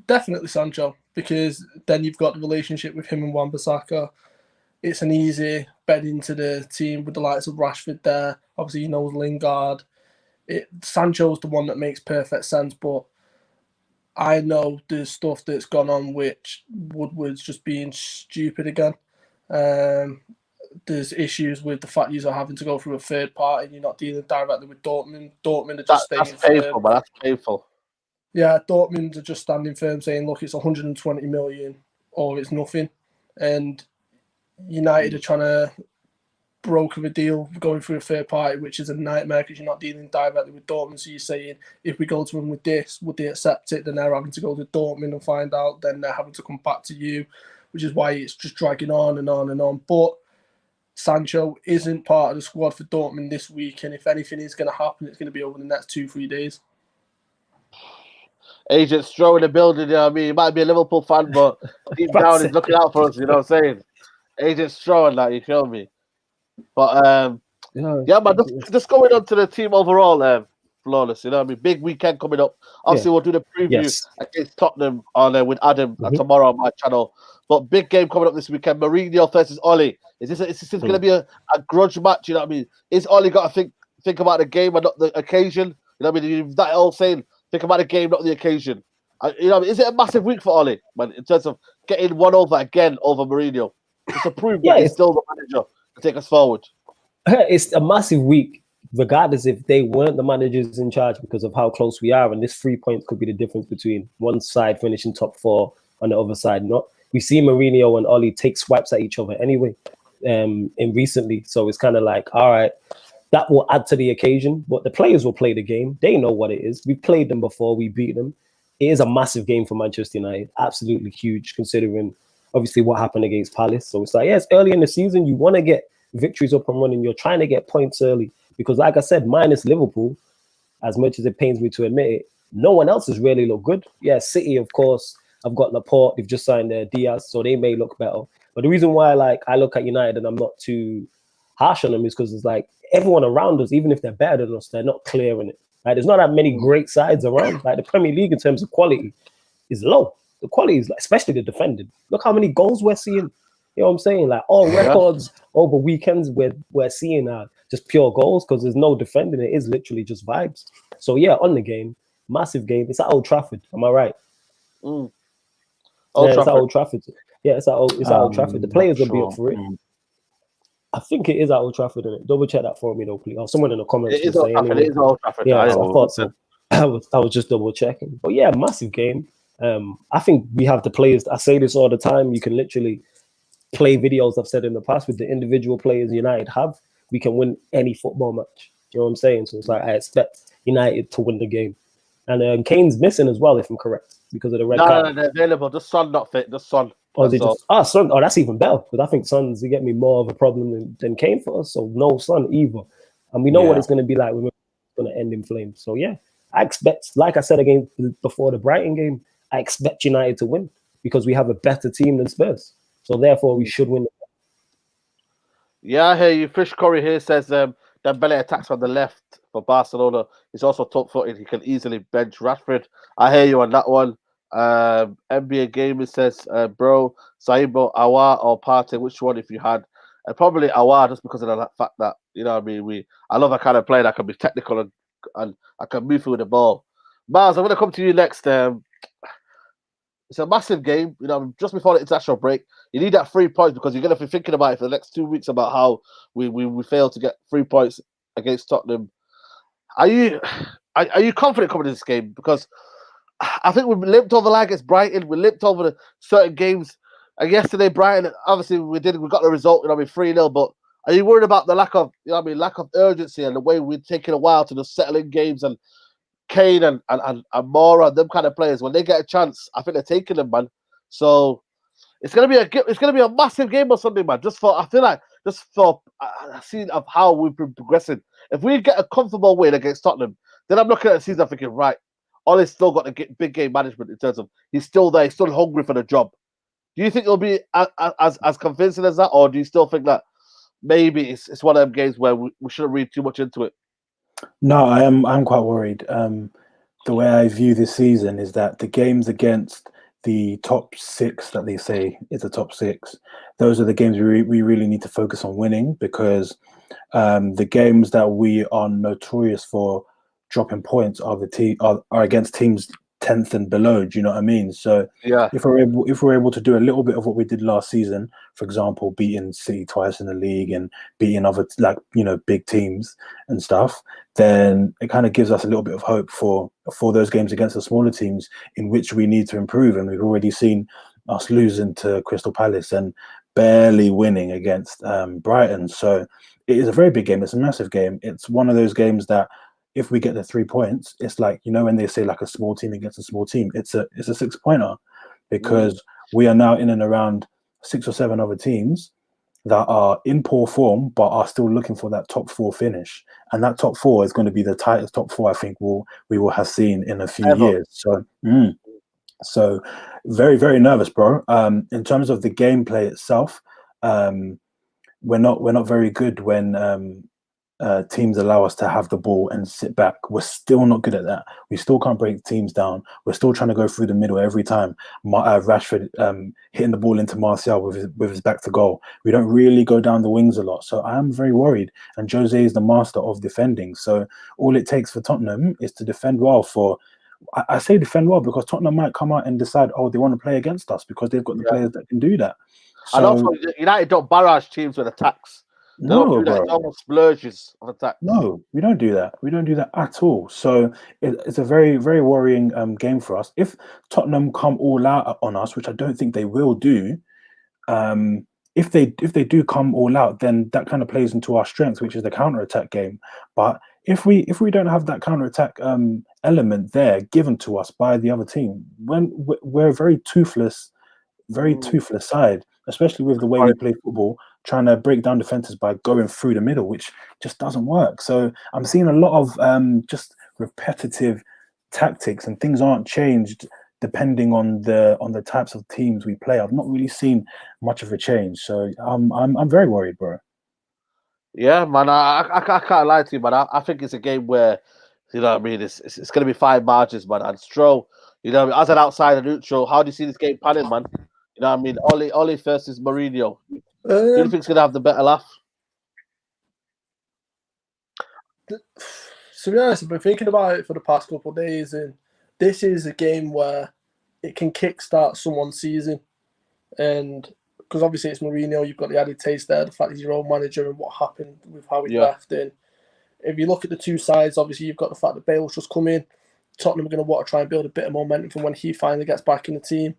Definitely Sancho, because then you've got the relationship with him and Wan-Bissaka. It's an easy bed into the team with the likes of Rashford there. Obviously, he knows Lingard. Sancho's the one that makes perfect sense, but I know there's stuff that's gone on which Woodward's just being stupid again. There's issues with the fact you're having to go through a third party and you're not dealing directly with Dortmund. Dortmund are just staying That's painful, man. That's painful. Yeah, Dortmund are just standing firm saying, look, it's 120 million or it's nothing. And United are trying to broker a deal going through a third party, which is a nightmare because you're not dealing directly with Dortmund. So you're saying, if we go to them with this, would they accept it? Then they're having to go to Dortmund and find out. Then they're having to come back to you, which is why it's just dragging on and on and on. But Sancho isn't part of the squad for Dortmund this week. And if anything is going to happen, it's going to be over the next 2-3 days. Agent Stroh in the building, you know what I mean? He might be a Liverpool fan, but deep down he's looking out for us, you know what I'm saying? Agent Stroh and that, you feel me? But yeah, man, just going on to the team overall, flawless, you know what I mean? Big weekend coming up. Obviously, we'll do the preview against Tottenham on with Adam tomorrow on my channel. But big game coming up this weekend, Mourinho versus Oli. Is this going to be a grudge match, you know what I mean? Is Oli got to think about the game and not the occasion? You know what I mean? That old saying, think about the game, not the occasion. You know, is it a massive week for Oli, man, in terms of getting one over again over Mourinho? Just to prove that he's still the manager to take us forward. It's a massive week, regardless if they weren't the managers in charge because of how close we are. And this 3 points could be the difference between one side finishing top 4 and the other side not. We see Mourinho and Oli take swipes at each other anyway in recently. So it's kind of like, all right, that will add to the occasion, but the players will play the game. They know what it is. We've played them before. We beat them. It is a massive game for Manchester United. Absolutely huge, considering obviously what happened against Palace. So it's like, it's early in the season. You want to get victories up and running. You're trying to get points early because, like I said, minus Liverpool, as much as it pains me to admit it, no one else has really looked good. Yeah, City, of course. I've got Laporte. They've just signed their Diaz, so they may look better. But the reason why, I look at United and I'm not too harsh on them is because it's like everyone around us, even if they're better than us, they're not clearing it. Like, there's not that many great sides around. Like, the Premier League in terms of quality is low. The quality is, especially the defending. Look how many goals we're seeing. You know what I'm saying? Like, all records over weekends we're seeing are just pure goals because there's no defending. It is literally just vibes. So yeah, on the game, massive game. It's at Old Trafford. Am I right? Old Trafford. It's at Old Trafford. Yeah, it's at Old Trafford. The players will be up for it. I think it is at Old Trafford. Double check that for me, though, please. Or someone in the comments. It is Old Trafford. Anyway. It is Old Trafford. Yeah, I thought so. I was just double checking. But yeah, massive game. I think we have the players. I say this all the time. You can literally play videos I've said in the past with the individual players United have. We can win any football match. You know what I'm saying? So it's like I expect United to win the game. And Kane's missing as well, if I'm correct, because of the red card. No, they're available. Just Son not fit. Just Son. Son. Oh, that's even better. Because I think Son's get me more of a problem than Kane for us. So no Son either. And we know what it's going to be like. We're going to end in flames. So yeah, I expect, like I said again before the Brighton game, I expect United to win because we have a better team than Spurs. So therefore, we should win. Yeah, I hear you. Fish Curry here says Dembele attacks from the left for Barcelona. He's also top-footed. He can easily bench Rashford. I hear you on that one. NBA Gamer says, bro, Saibo, Awa or Partey, which one if you had? Probably Awa, just because of the fact that, you know what I mean, I love that kind of player that can be technical and I can move through the ball. Miles, I'm going to come to you next. It's a massive game, you know, just before the international break. You need that 3 points because you're going to be thinking about it for the next 2 weeks about how we failed to get 3 points against Tottenham. Are you confident coming to this game? Because I think we've limped over like against Brighton. We limped over the certain games. And yesterday, Brighton, obviously we got the result, 3-0. But are you worried about the lack of urgency and the way we're taking a while to just settle in games and Kane and Moura and them kind of players, when they get a chance, I think they're taking them, man. So it's gonna be a massive game or something, man. I feel like just for a scene of how we've been progressing. If we get a comfortable win against Tottenham, then I'm looking at the season thinking, right, Ollie's still got the big game management in terms of he's still there, he's still hungry for the job. Do you think it'll be as convincing as that, or do you still think that maybe it's one of them games where we shouldn't read too much into it? No, I'm quite worried. The way I view this season is that the games against the top six that they say is the top six, those are the games we really need to focus on winning, because the games that we are notorious for dropping points are are against teams 10th and below. Do you know what I mean? So Yeah, if we're able to do a little bit of what we did last season, for example, beating City twice in the league and beating other big teams and stuff, then it kind of gives us a little bit of hope for those games against the smaller teams in which we need to improve. And we've already seen us losing to Crystal Palace and barely winning against Brighton. So it is a very big game. It's a massive game. It's one of those games that if we get the 3 points, it's like, when they say like a small team against a small team, it's a 6-pointer, because we are now in and around 6 or 7 other teams that are in poor form but are still looking for that top 4 finish, and that top 4 is going to be the tightest top 4 I think we will have seen in a few years. So very, very nervous, bro. In terms of the gameplay itself, we're not very good when teams allow us to have the ball and sit back. We're still not good at that. We still can't break teams down. We're still trying to go through the middle every time. Rashford hitting the ball into Martial with his back to goal. We don't really go down the wings a lot. So I am very worried. And Jose is the master of defending. So all it takes for Tottenham is to defend well. I say defend well because Tottenham might come out and decide, they want to play against us because they've got the players that can do that. And also, United don't barrage teams with attacks. They don't do that. It's almost splurges of attack. No, we don't do that. We don't do that at all. So it's a very, very worrying game for us. If Tottenham come all out on us, which I don't think they will do, if they do come all out, then that kind of plays into our strength, which is the counter-attack game. But if we don't have that counter-attack element there given to us by the other team, when we're a very toothless side, especially with the way we play football, trying to break down defenses by going through the middle, which just doesn't work. So I'm seeing a lot of just repetitive tactics, and things aren't changed depending on the types of teams we play. I've not really seen much of a change, so I'm very worried, bro. Yeah, man, I can't lie to you, man. I think it's a game where, you know what I mean, it's going to be 5 margins, man. And Stroll, you know, as an outsider neutral, how do you see this game panning, man? You know what I mean? Ollie versus Mourinho. Who do you think's going to have the better laugh? To be honest, I've been thinking about it for the past couple of days, and this is a game where it can kickstart someone's season. And because obviously it's Mourinho, you've got the added taste there, the fact he's your own manager and what happened with how he left. And if you look at the two sides, obviously you've got the fact that Bale's just come in. Tottenham are going to want to try and build a bit of momentum from when he finally gets back in the team.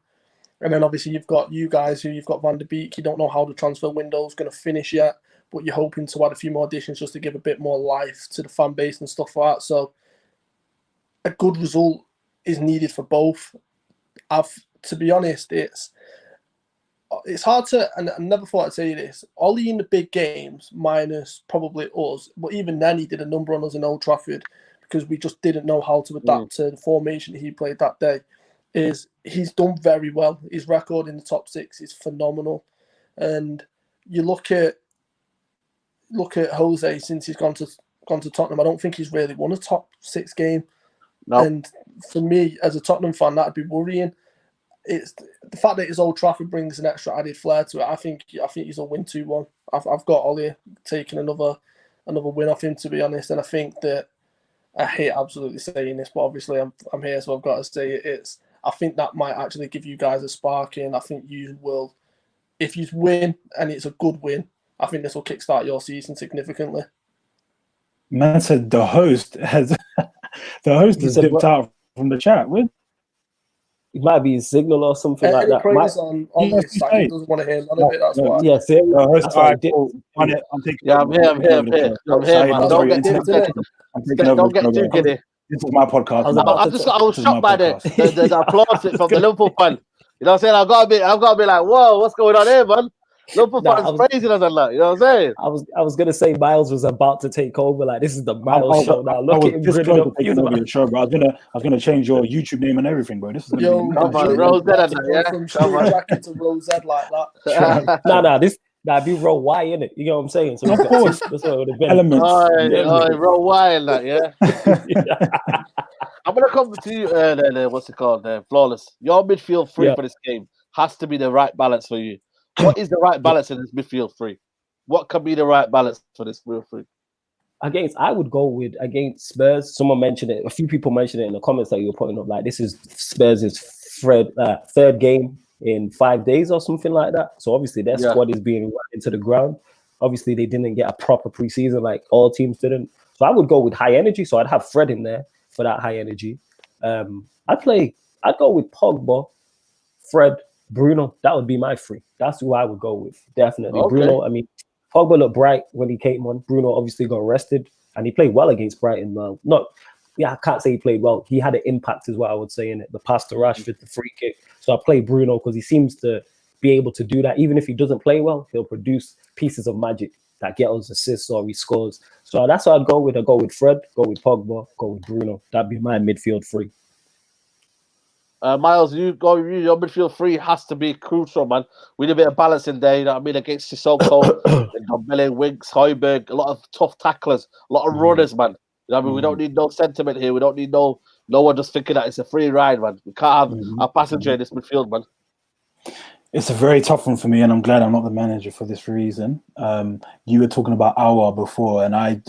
And then obviously you've got you guys who you've got Van der Beek. You don't know how the transfer window is going to finish yet, but you're hoping to add a few more additions just to give a bit more life to the fan base and stuff like that. So a good result is needed for both. To be honest, it's hard to, and I never thought I'd say this, Ollie in the big games, minus probably us, but even then he did a number on us in Old Trafford because we just didn't know how to adapt to the formation he played that day. He's done very well. His record in the top 6 is phenomenal. And you look at Jose since he's gone to Tottenham, I don't think he's really won a top 6 game. No. And for me, as a Tottenham fan, that'd be worrying. It's the fact that his Old Trafford brings an extra added flair to it. I think he's a win 2-1. I've got Ollie taking another win off him, to be honest. And I think that I hate absolutely saying this, but obviously I'm here, so I've got to say it. I think that might actually give you guys a spark, and I think you will, if you win and it's a good win, I think this will kickstart your season significantly. Man said the host has dipped out from the chat. It might be his signal or something like that. On this side, he doesn't want to hear none of it. That's why. Yeah, I'm here. Don't get too giddy. This is my podcast. I was shocked by the applause from the Liverpool fan. You know what I'm saying? I've got to be like, whoa, what's going on here, man? Liverpool Nah, fans praising us a lot. You know what I'm saying? I was gonna say Miles was about to take over. Like this is the Miles show now. I Look was at him this grinning close up. to taking over your show, bro. I was gonna change your YouTube name and everything, bro. This is gonna be Yo, mad. Come on, Drake, Rose about and to that, go yeah? from Come on. Straightjacket to Rosette like that. Nah, be roll Y in it. You know what I'm saying? So Of course, that's what it would have been. elements. Oi, Roll wild, that, yeah? I'm going to come to you, what's it called? Flawless. Your midfield three Yeah. for this game has to be the right balance for you. What is the right balance in this midfield three? What can be the right balance for this midfield three? I would go with against Spurs. Someone mentioned it. A few people mentioned it in the comments that you were putting up. Like this is Spurs' third game in 5 days or something like that. So obviously their Yeah. squad is being run into the ground. Obviously they didn't get a proper preseason like all teams didn't. So I would go with high energy. So I'd have Fred in there for that high energy. I'd go with Pogba, Fred, Bruno. That would be my three. That's who I would go with. Definitely. Okay. Bruno, I mean, Pogba looked bright when he came on. Bruno obviously got rested and he played well against Brighton. I can't say he played well. He had an impact is what I would say in it. The pass to Rashford, the free kick. So I play Bruno because he seems to be able to do that. Even if he doesn't play well, he'll produce pieces of magic that get us assists or he scores. So that's what I'd go with. I'd go with Fred, go with Pogba, go with Bruno. That'd be my midfield three. Miles, your midfield three has to be crucial, man. We need a bit of balance in there, you know what I mean, against Sissoko, and Dembele, Winks, Højbjerg, a lot of tough tacklers, a lot of runners, man. You know what I mean? We don't need no sentiment here. We don't need no one just thinking that it's a free ride, man. We can't have a passenger in this midfield, man. It's a very tough one for me, and I'm glad I'm not the manager for this reason. You were talking about Aouar before, and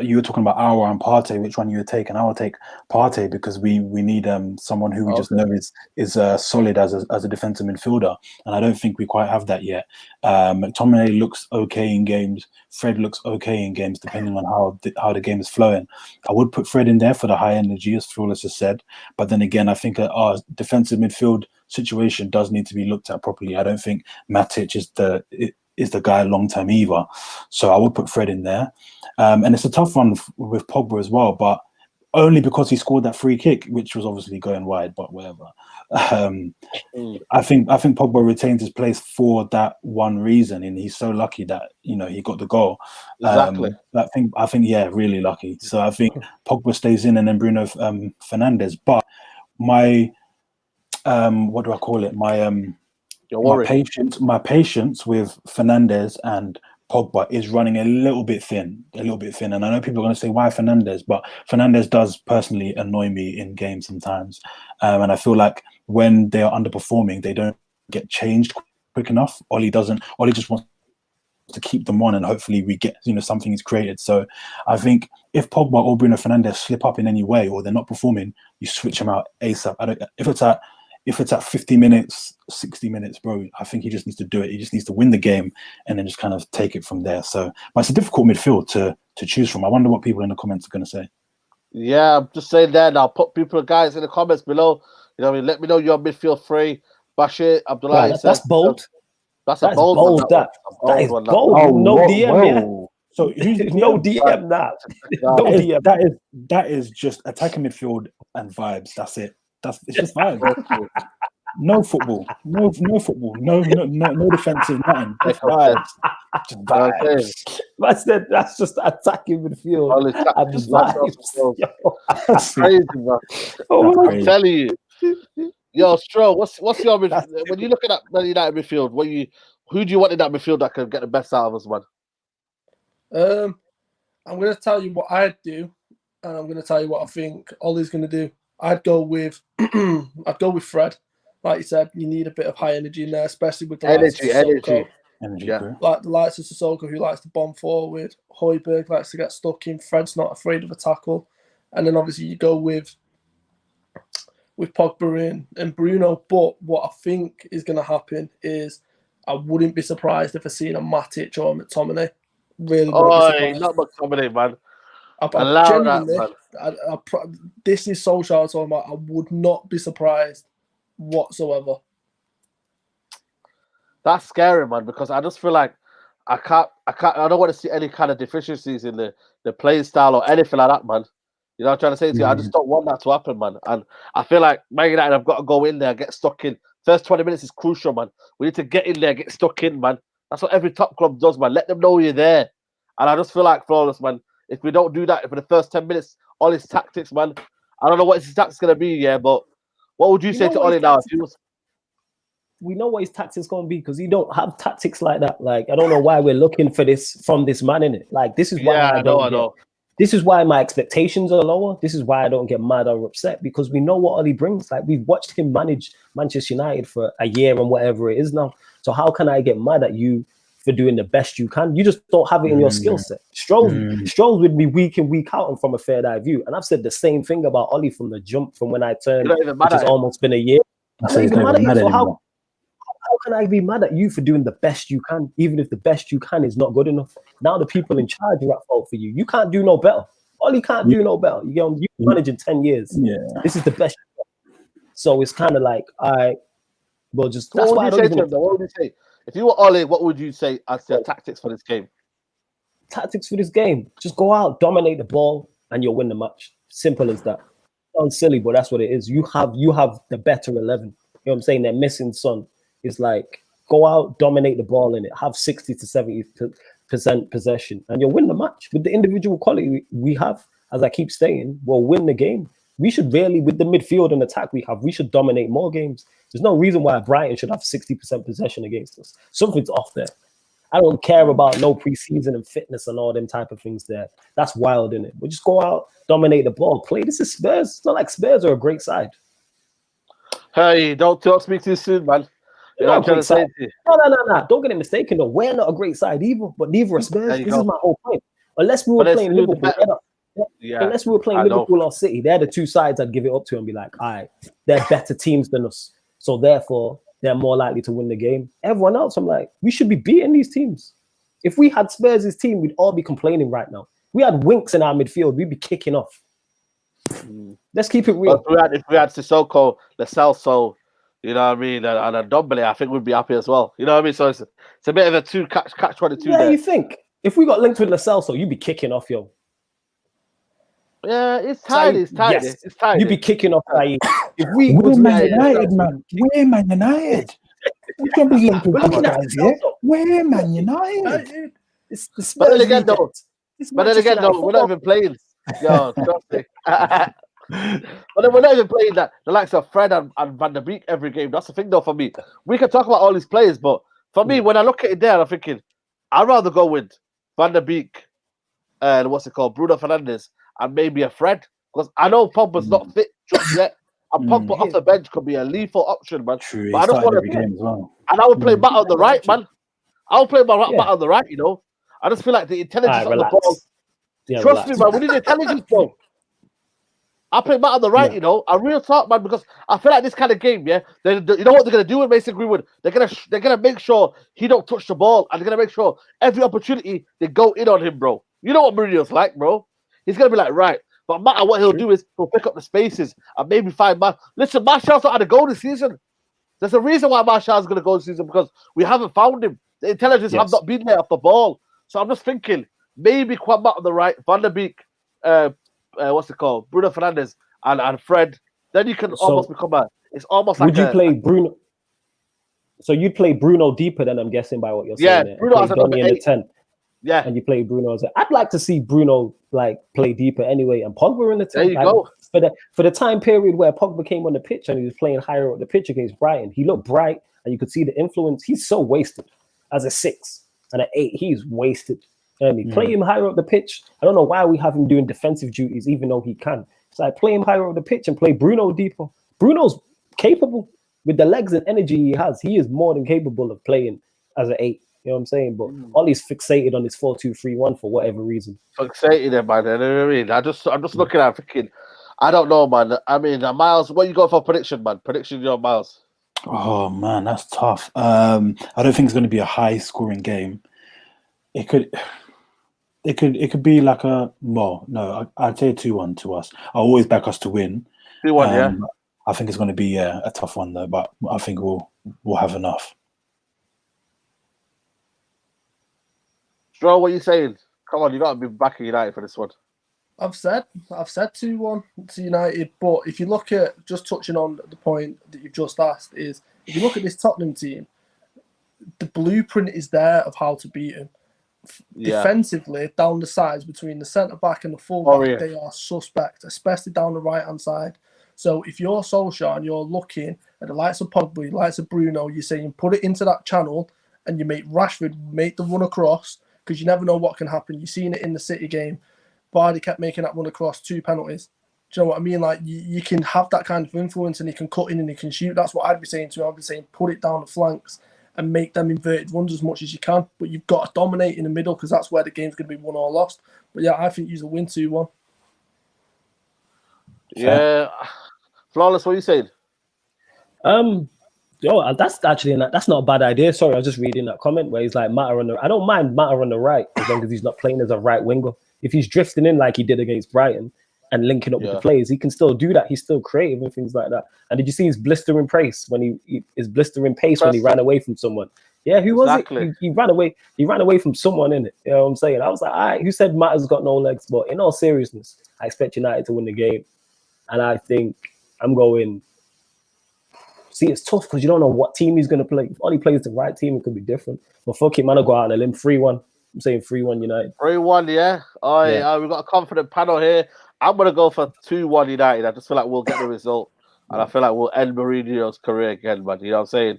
you were talking about Aouar and Partey. Which one you would take? And I would take Partey because we need someone who we just know is solid as a defensive midfielder, and I don't think we quite have that yet. McTominay looks okay in games. Fred looks okay in games, depending on how the game is flowing. I would put Fred in there for the high energy, as Flawless has said, but then again, I think our defensive midfield situation does need to be looked at properly. I don't think Matic is the guy long term either, so I would put Fred in there. And it's a tough one with Pogba as well, but only because he scored that free kick, which was obviously going wide, but whatever. I think Pogba retains his place for that one reason, and he's so lucky that he got the goal. Exactly. I think really lucky. So I think Pogba stays in, and then Bruno Fernandes. But my what do I call it? My patience with Fernandes and Pogba is running a little bit thin. And I know people are going to say, why Fernandes? But Fernandes does personally annoy me in games sometimes. And I feel like when they are underperforming, they don't get changed quick enough. Oli just wants to keep them on, and hopefully we get something is created. So I think if Pogba or Bruno Fernandes slip up in any way, or they're not performing, you switch them out ASAP. If it's at 50 minutes, 60 minutes, bro, I think he just needs to do it. He just needs to win the game and then just kind of take it from there. So, but it's a difficult midfield to choose from. I wonder what people in the comments are going to say. Yeah, I'm just saying that now. Put guys in the comments below. You know what I mean? Let me know your midfield three. Bashir, Abdullahi. That's bold. That's a bold one. That is bold. Oh, no DM, yeah. So who's no DM that. No DM. That is just attacking midfield and vibes. That's it. It's just vibes. No football. No football. No defensive, nothing. Just vibes. Just vibes. That's just attacking midfield and just vibes. That's crazy, man. I'm telling you. Yo, Stro, what's your midfield? When you look at that Man United midfield, who do you want in that midfield that can get the best out of us, man? I'm going to tell you what I'd do, and I'm going to tell you what I think Ollie's going to do. I'd go with Fred. Like you said, you need a bit of high energy in there, especially with the likes of Sissoko. Energy. Like the likes of Sissoko, who likes to bomb forward. Højbjerg likes to get stuck in. Fred's not afraid of a tackle. And then obviously you go with Pogba and Bruno. But what I think is going to happen is I wouldn't be surprised if I seen a Matic or a McTominay. Really wouldn't be surprised. Not McTominay, man. This is Solskjaer I'm talking about. I would not be surprised whatsoever. That's scary, man, because I just feel like I don't want to see any kind of deficiencies in the playing style or anything like that, man. You know what I'm trying to say to you? I just don't want that to happen, man. And I feel like Man United have got to go in there, get stuck in. First 20 minutes is crucial, man. We need to get in there, get stuck in, man. That's what every top club does, man. Let them know you're there. And I just feel like Flawless, man, if we don't do that for the first 10 minutes, all his tactics, man, I don't know what his tactics going to be, yeah, but what would you say to Ollie now? If he was... We know what his tactics going to be because he don't have tactics like that. Like, I don't know why we're looking for this from this man, in it. Like, this is why I know. This is why my expectations are lower. This is why I don't get mad or upset, because we know what Ollie brings. Like, we've watched him manage Manchester United for a year and whatever it is now. So how can I get mad at you for doing the best you can? You just don't have it in your skill set. Stroll's would be week in, week out and from a third eye view. And I've said the same thing about Ollie from the jump from when I turned, which has almost been a year. I'm not even mad at you. So how can I be mad at you for doing the best you can, even if the best you can is not good enough? Now the people in charge are at fault for you. You can't do no better. Ollie can't do no better. You've managed in 10 years. Yeah. This is the best. So it's kind of like, well, just that's why I don't even... What would you say? If you were Ollie, what would you say as the tactics for this game? Tactics for this game: just go out, dominate the ball, and you'll win the match. Simple as that. Sounds silly, but that's what it is. You have the better 11. You know what I'm saying? They're missing Son. It's like, go out, dominate the ball in it, have 60 to 70% possession, and you'll win the match. With the individual quality we have, as I keep saying, we'll win the game. We should really, with the midfield and attack we have, we should dominate more games. There's no reason why Brighton should have 60% possession against us. Something's off there. I don't care about no preseason and fitness and all them type of things there. That's wild, innit? But just go out, dominate the ball, play. This is Spurs. It's not like Spurs are a great side. Hey, don't speak too soon, man. No. Don't get it mistaken, though. We're not a great side either, but neither are Spurs. This is my whole point. Unless we were playing Liverpool, unless we were playing Liverpool or City, they're the two sides I'd give it up to and be like, all right, they're better teams than us. So therefore, they're more likely to win the game. Everyone else, I'm like, we should be beating these teams. If we had Spurs' team, we'd all be complaining right now. We had Winks in our midfield, we'd be kicking off. Let's keep it real. If we had Sissoko, the Celso, you know what I mean, and a Dembele, I think we'd be happy as well. You know what I mean? So it's a bit of a catch-22 Yeah, there. you think? If we got linked with Lo Celso, you'd be kicking off, yo. Yeah, it's tight. It's tight. Yes. It's tight. You'd be kicking off. If we're Man United, man. We're Man United. We can't be linked with these guys here. We're Man United. But then again, though, we're not even playing. Yo, trust me. But then we're not even playing that the likes of Fred and Van der Beek every game. That's the thing, though, for me. We can talk about all these players, but for me, when I look at it there, I'm thinking, I'd rather go with Van der Beek and Bruno Fernandes, and maybe a Fred. Because I know Pogba's not fit just yet. And Pogba off the bench could be a lethal option, man. True, but I just want to game as well. And I would play Matt on the right, man. I would play Matt on the right, you know. I just feel like the intelligence on the ball. Trust me, man. We need intelligence, bro. I play Matt on the right, you know. I real talk, man, because I feel like this kind of game, yeah. You know what they're gonna do with Mason Greenwood? They're gonna make sure he don't touch the ball, and they're gonna make sure every opportunity they go in on him, bro. You know what Mourinho's like, bro. He's gonna be like, right. But Matt, what he'll do is he'll pick up the spaces and maybe find Matt. Listen, Martial's not had a goal this season. There's a reason why Martial's going to go this season, because we haven't found him. The intelligence have not been there off the ball. So I'm just thinking maybe Matt on the right, Van der Beek, Bruno Fernandes and Fred. Then you can almost become it's almost like would you play Bruno? So you'd play Bruno deeper than, I'm guessing, by what you're saying. Yeah, Bruno as a number 8. 10. Yeah, and you play Bruno as I'd like to see Bruno like play deeper anyway, and Pogba in the 10. There you go. For the time period where Pogba came on the pitch and he was playing higher up the pitch against Brighton, he looked bright and you could see the influence. He's so wasted as a 6 and an 8. He's wasted. Play him higher up the pitch. I don't know why we have him doing defensive duties, even though he can. So I play him higher up the pitch and play Bruno deeper. Bruno's capable with the legs and energy he has. He is more than capable of playing as an 8. You know what I'm saying? But Ollie's fixated on his 4-2-3-1 for whatever reason. Fixated, man. You know what I mean? I'm just looking at thinking, I don't know, man. I mean, Miles, what you got for prediction, man? Prediction, your Miles. Oh man, that's tough. I don't think it's going to be a high-scoring game. It could be like I'd say 2-1 to us. I always back us to win. 2-1, yeah. I think it's going to be a tough one though, but I think we'll have enough. Stroll, what are you saying? Come on, you got to be backing United for this one. I've said 2-1 to United, but if you look at, just touching on the point that you've just asked, is if you look at this Tottenham team, the blueprint is there of how to beat him. Defensively, down the sides between the centre back and the full back, they are suspect, especially down the right hand side. So if you're Solskjaer and you're looking at the likes of Pogba, the likes of Bruno, you're saying put it into that channel and you make Rashford make the run across, because you never know what can happen. You've seen it in the City game. Vardy kept making that run across, 2 penalties. Do you know what I mean? Like, you can have that kind of influence and he can cut in and he can shoot. That's what I'd be saying to him. I'd be saying put it down the flanks and make them inverted runs as much as you can. But you've got to dominate in the middle, because that's where the game's going to be won or lost. But yeah, I think you'll win 2-1. Yeah. Flawless, what are you saying? That's not a bad idea. Sorry, I was just reading that comment where he's like I don't mind Mata on the right as long as he's not playing as a right winger. If he's drifting in like he did against Brighton and linking up with the players, he can still do that. He's still creative and things like that. And did you see his blistering pace when he ran away from someone? Yeah, who was it? He ran away. He ran away from someone, innit? You know what I'm saying? I was like, all right, who said Mata's got no legs? But in all seriousness, I expect United to win the game. And I think I'm going. See, it's tough because you don't know what team he's going to play. If all he plays the right team, it could be different. But fuck it, man, I'll go out on a limb. 3-1. I'm saying 3-1 United. 3-1, yeah. We've got a confident panel here. I'm going to go for 2-1 United. I just feel like we'll get the result. And I feel like we'll end Mourinho's career again, man. You know what I'm saying?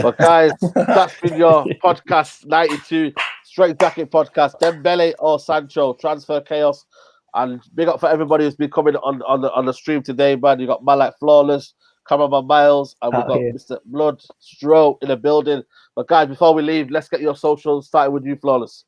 But guys, that's been your podcast 92, Straightjacket podcast. Dembele or Sancho, transfer chaos. And big up for everybody who's been coming on the stream today, man. You got man like Flawless, cameraman Miles, and we've got Mr. Blood Stro in the building. But guys, before we leave, let's get your socials starting with you, Flawless.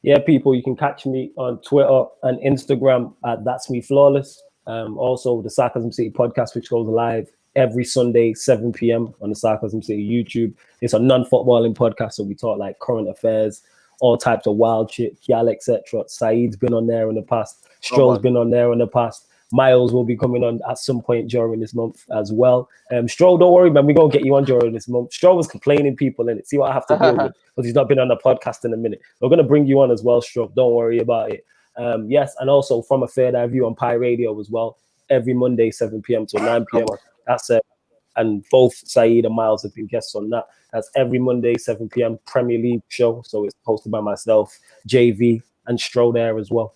Yeah, people, you can catch me on Twitter and Instagram at That's Me Flawless. Also, the Sarcasm City podcast, which goes live every Sunday, 7 p.m. on the Sarcasm City YouTube. It's a non-footballing podcast, so we talk like current affairs, all types of wild shit, Kial, etc. Saeed's been on there in the past. Stroll's been on there in the past. Miles will be coming on at some point during this month as well. Stroll, don't worry, man. We're going to get you on during this month. Stroll was complaining people in it. See what I have to deal with because he's not been on the podcast in a minute. We're going to bring you on as well, Stroll. Don't worry about it. Yes, and also from a Third Eye View on Pi Radio as well. Every Monday, 7 p.m. to 9 p.m. That's it. And both Saeed and Miles have been guests on that. That's every Monday, 7 p.m. Premier League show. So it's hosted by myself, JV, and Stroll there as well.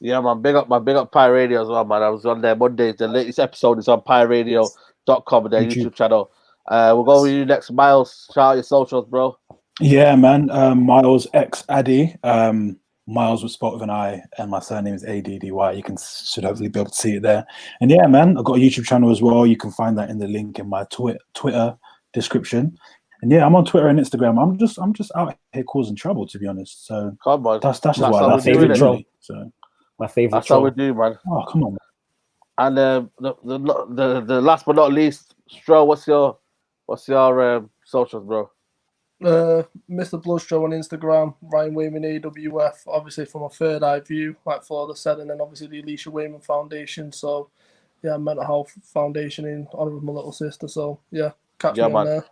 Yeah, man. Big up Pi Radio as well, man. I was on there Mondays. The latest episode is on piradio.com, their YouTube channel. We'll go with you next, Miles. Shout out your socials, bro. Yeah, man. Miles X Addy. Miles was spelled with an I, and my surname is ADDY. You should hopefully be able to see it there. And yeah, man, I've got a YouTube channel as well. You can find that in the link in my Twitter description. And yeah, I'm on Twitter and Instagram. I'm just out here causing trouble, to be honest. So come on, that's just what I favorite do. Really. So my favorite. That's how we do, man. Oh, come on, man. And the last but not least, Stro, what's your socials, bro? Mr. Bloodstro on Instagram, Ryan Wayman AWF, obviously from a Third Eye View, like Florida said, and then obviously the Alicia Wayman Foundation. So yeah, Mental Health Foundation in honor of my little sister. So yeah, catch me on there.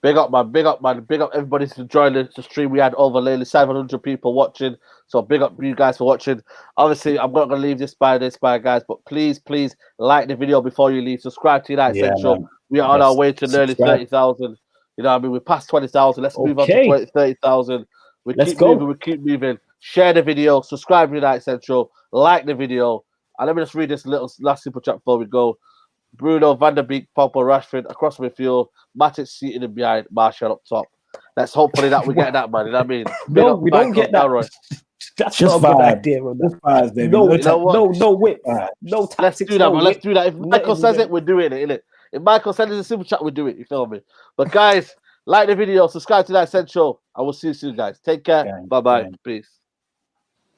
Big up, man. Big up everybody for joining the stream. We had over nearly 700 people watching. So big up you guys for watching. Obviously, I'm not going to leave this by guys, but please like the video before you leave. Subscribe to United Central. Man. We are on our way to nearly 30,000. You know what I mean? We're past 20,000. Let's move on to 30,000. We keep moving. Share the video. Subscribe to United Central. Like the video. And let me just read this little last super chat before we go. Bruno, Van der Beek, Pogba, Rashford, across midfield, Matic seated in behind, Martial up top. Let's hopefully that we get that, man. You know what I mean? No, we don't get that. Roy. That's just not a good idea. No whip. No tactics. Let's do that, man. Let's do that. If Michael says it, we're doing it, innit? If Michael sends us a super chat, we do it. You feel me? But guys, like the video, subscribe to that Central. I will see you soon, guys. Take care. Bye-bye. Peace.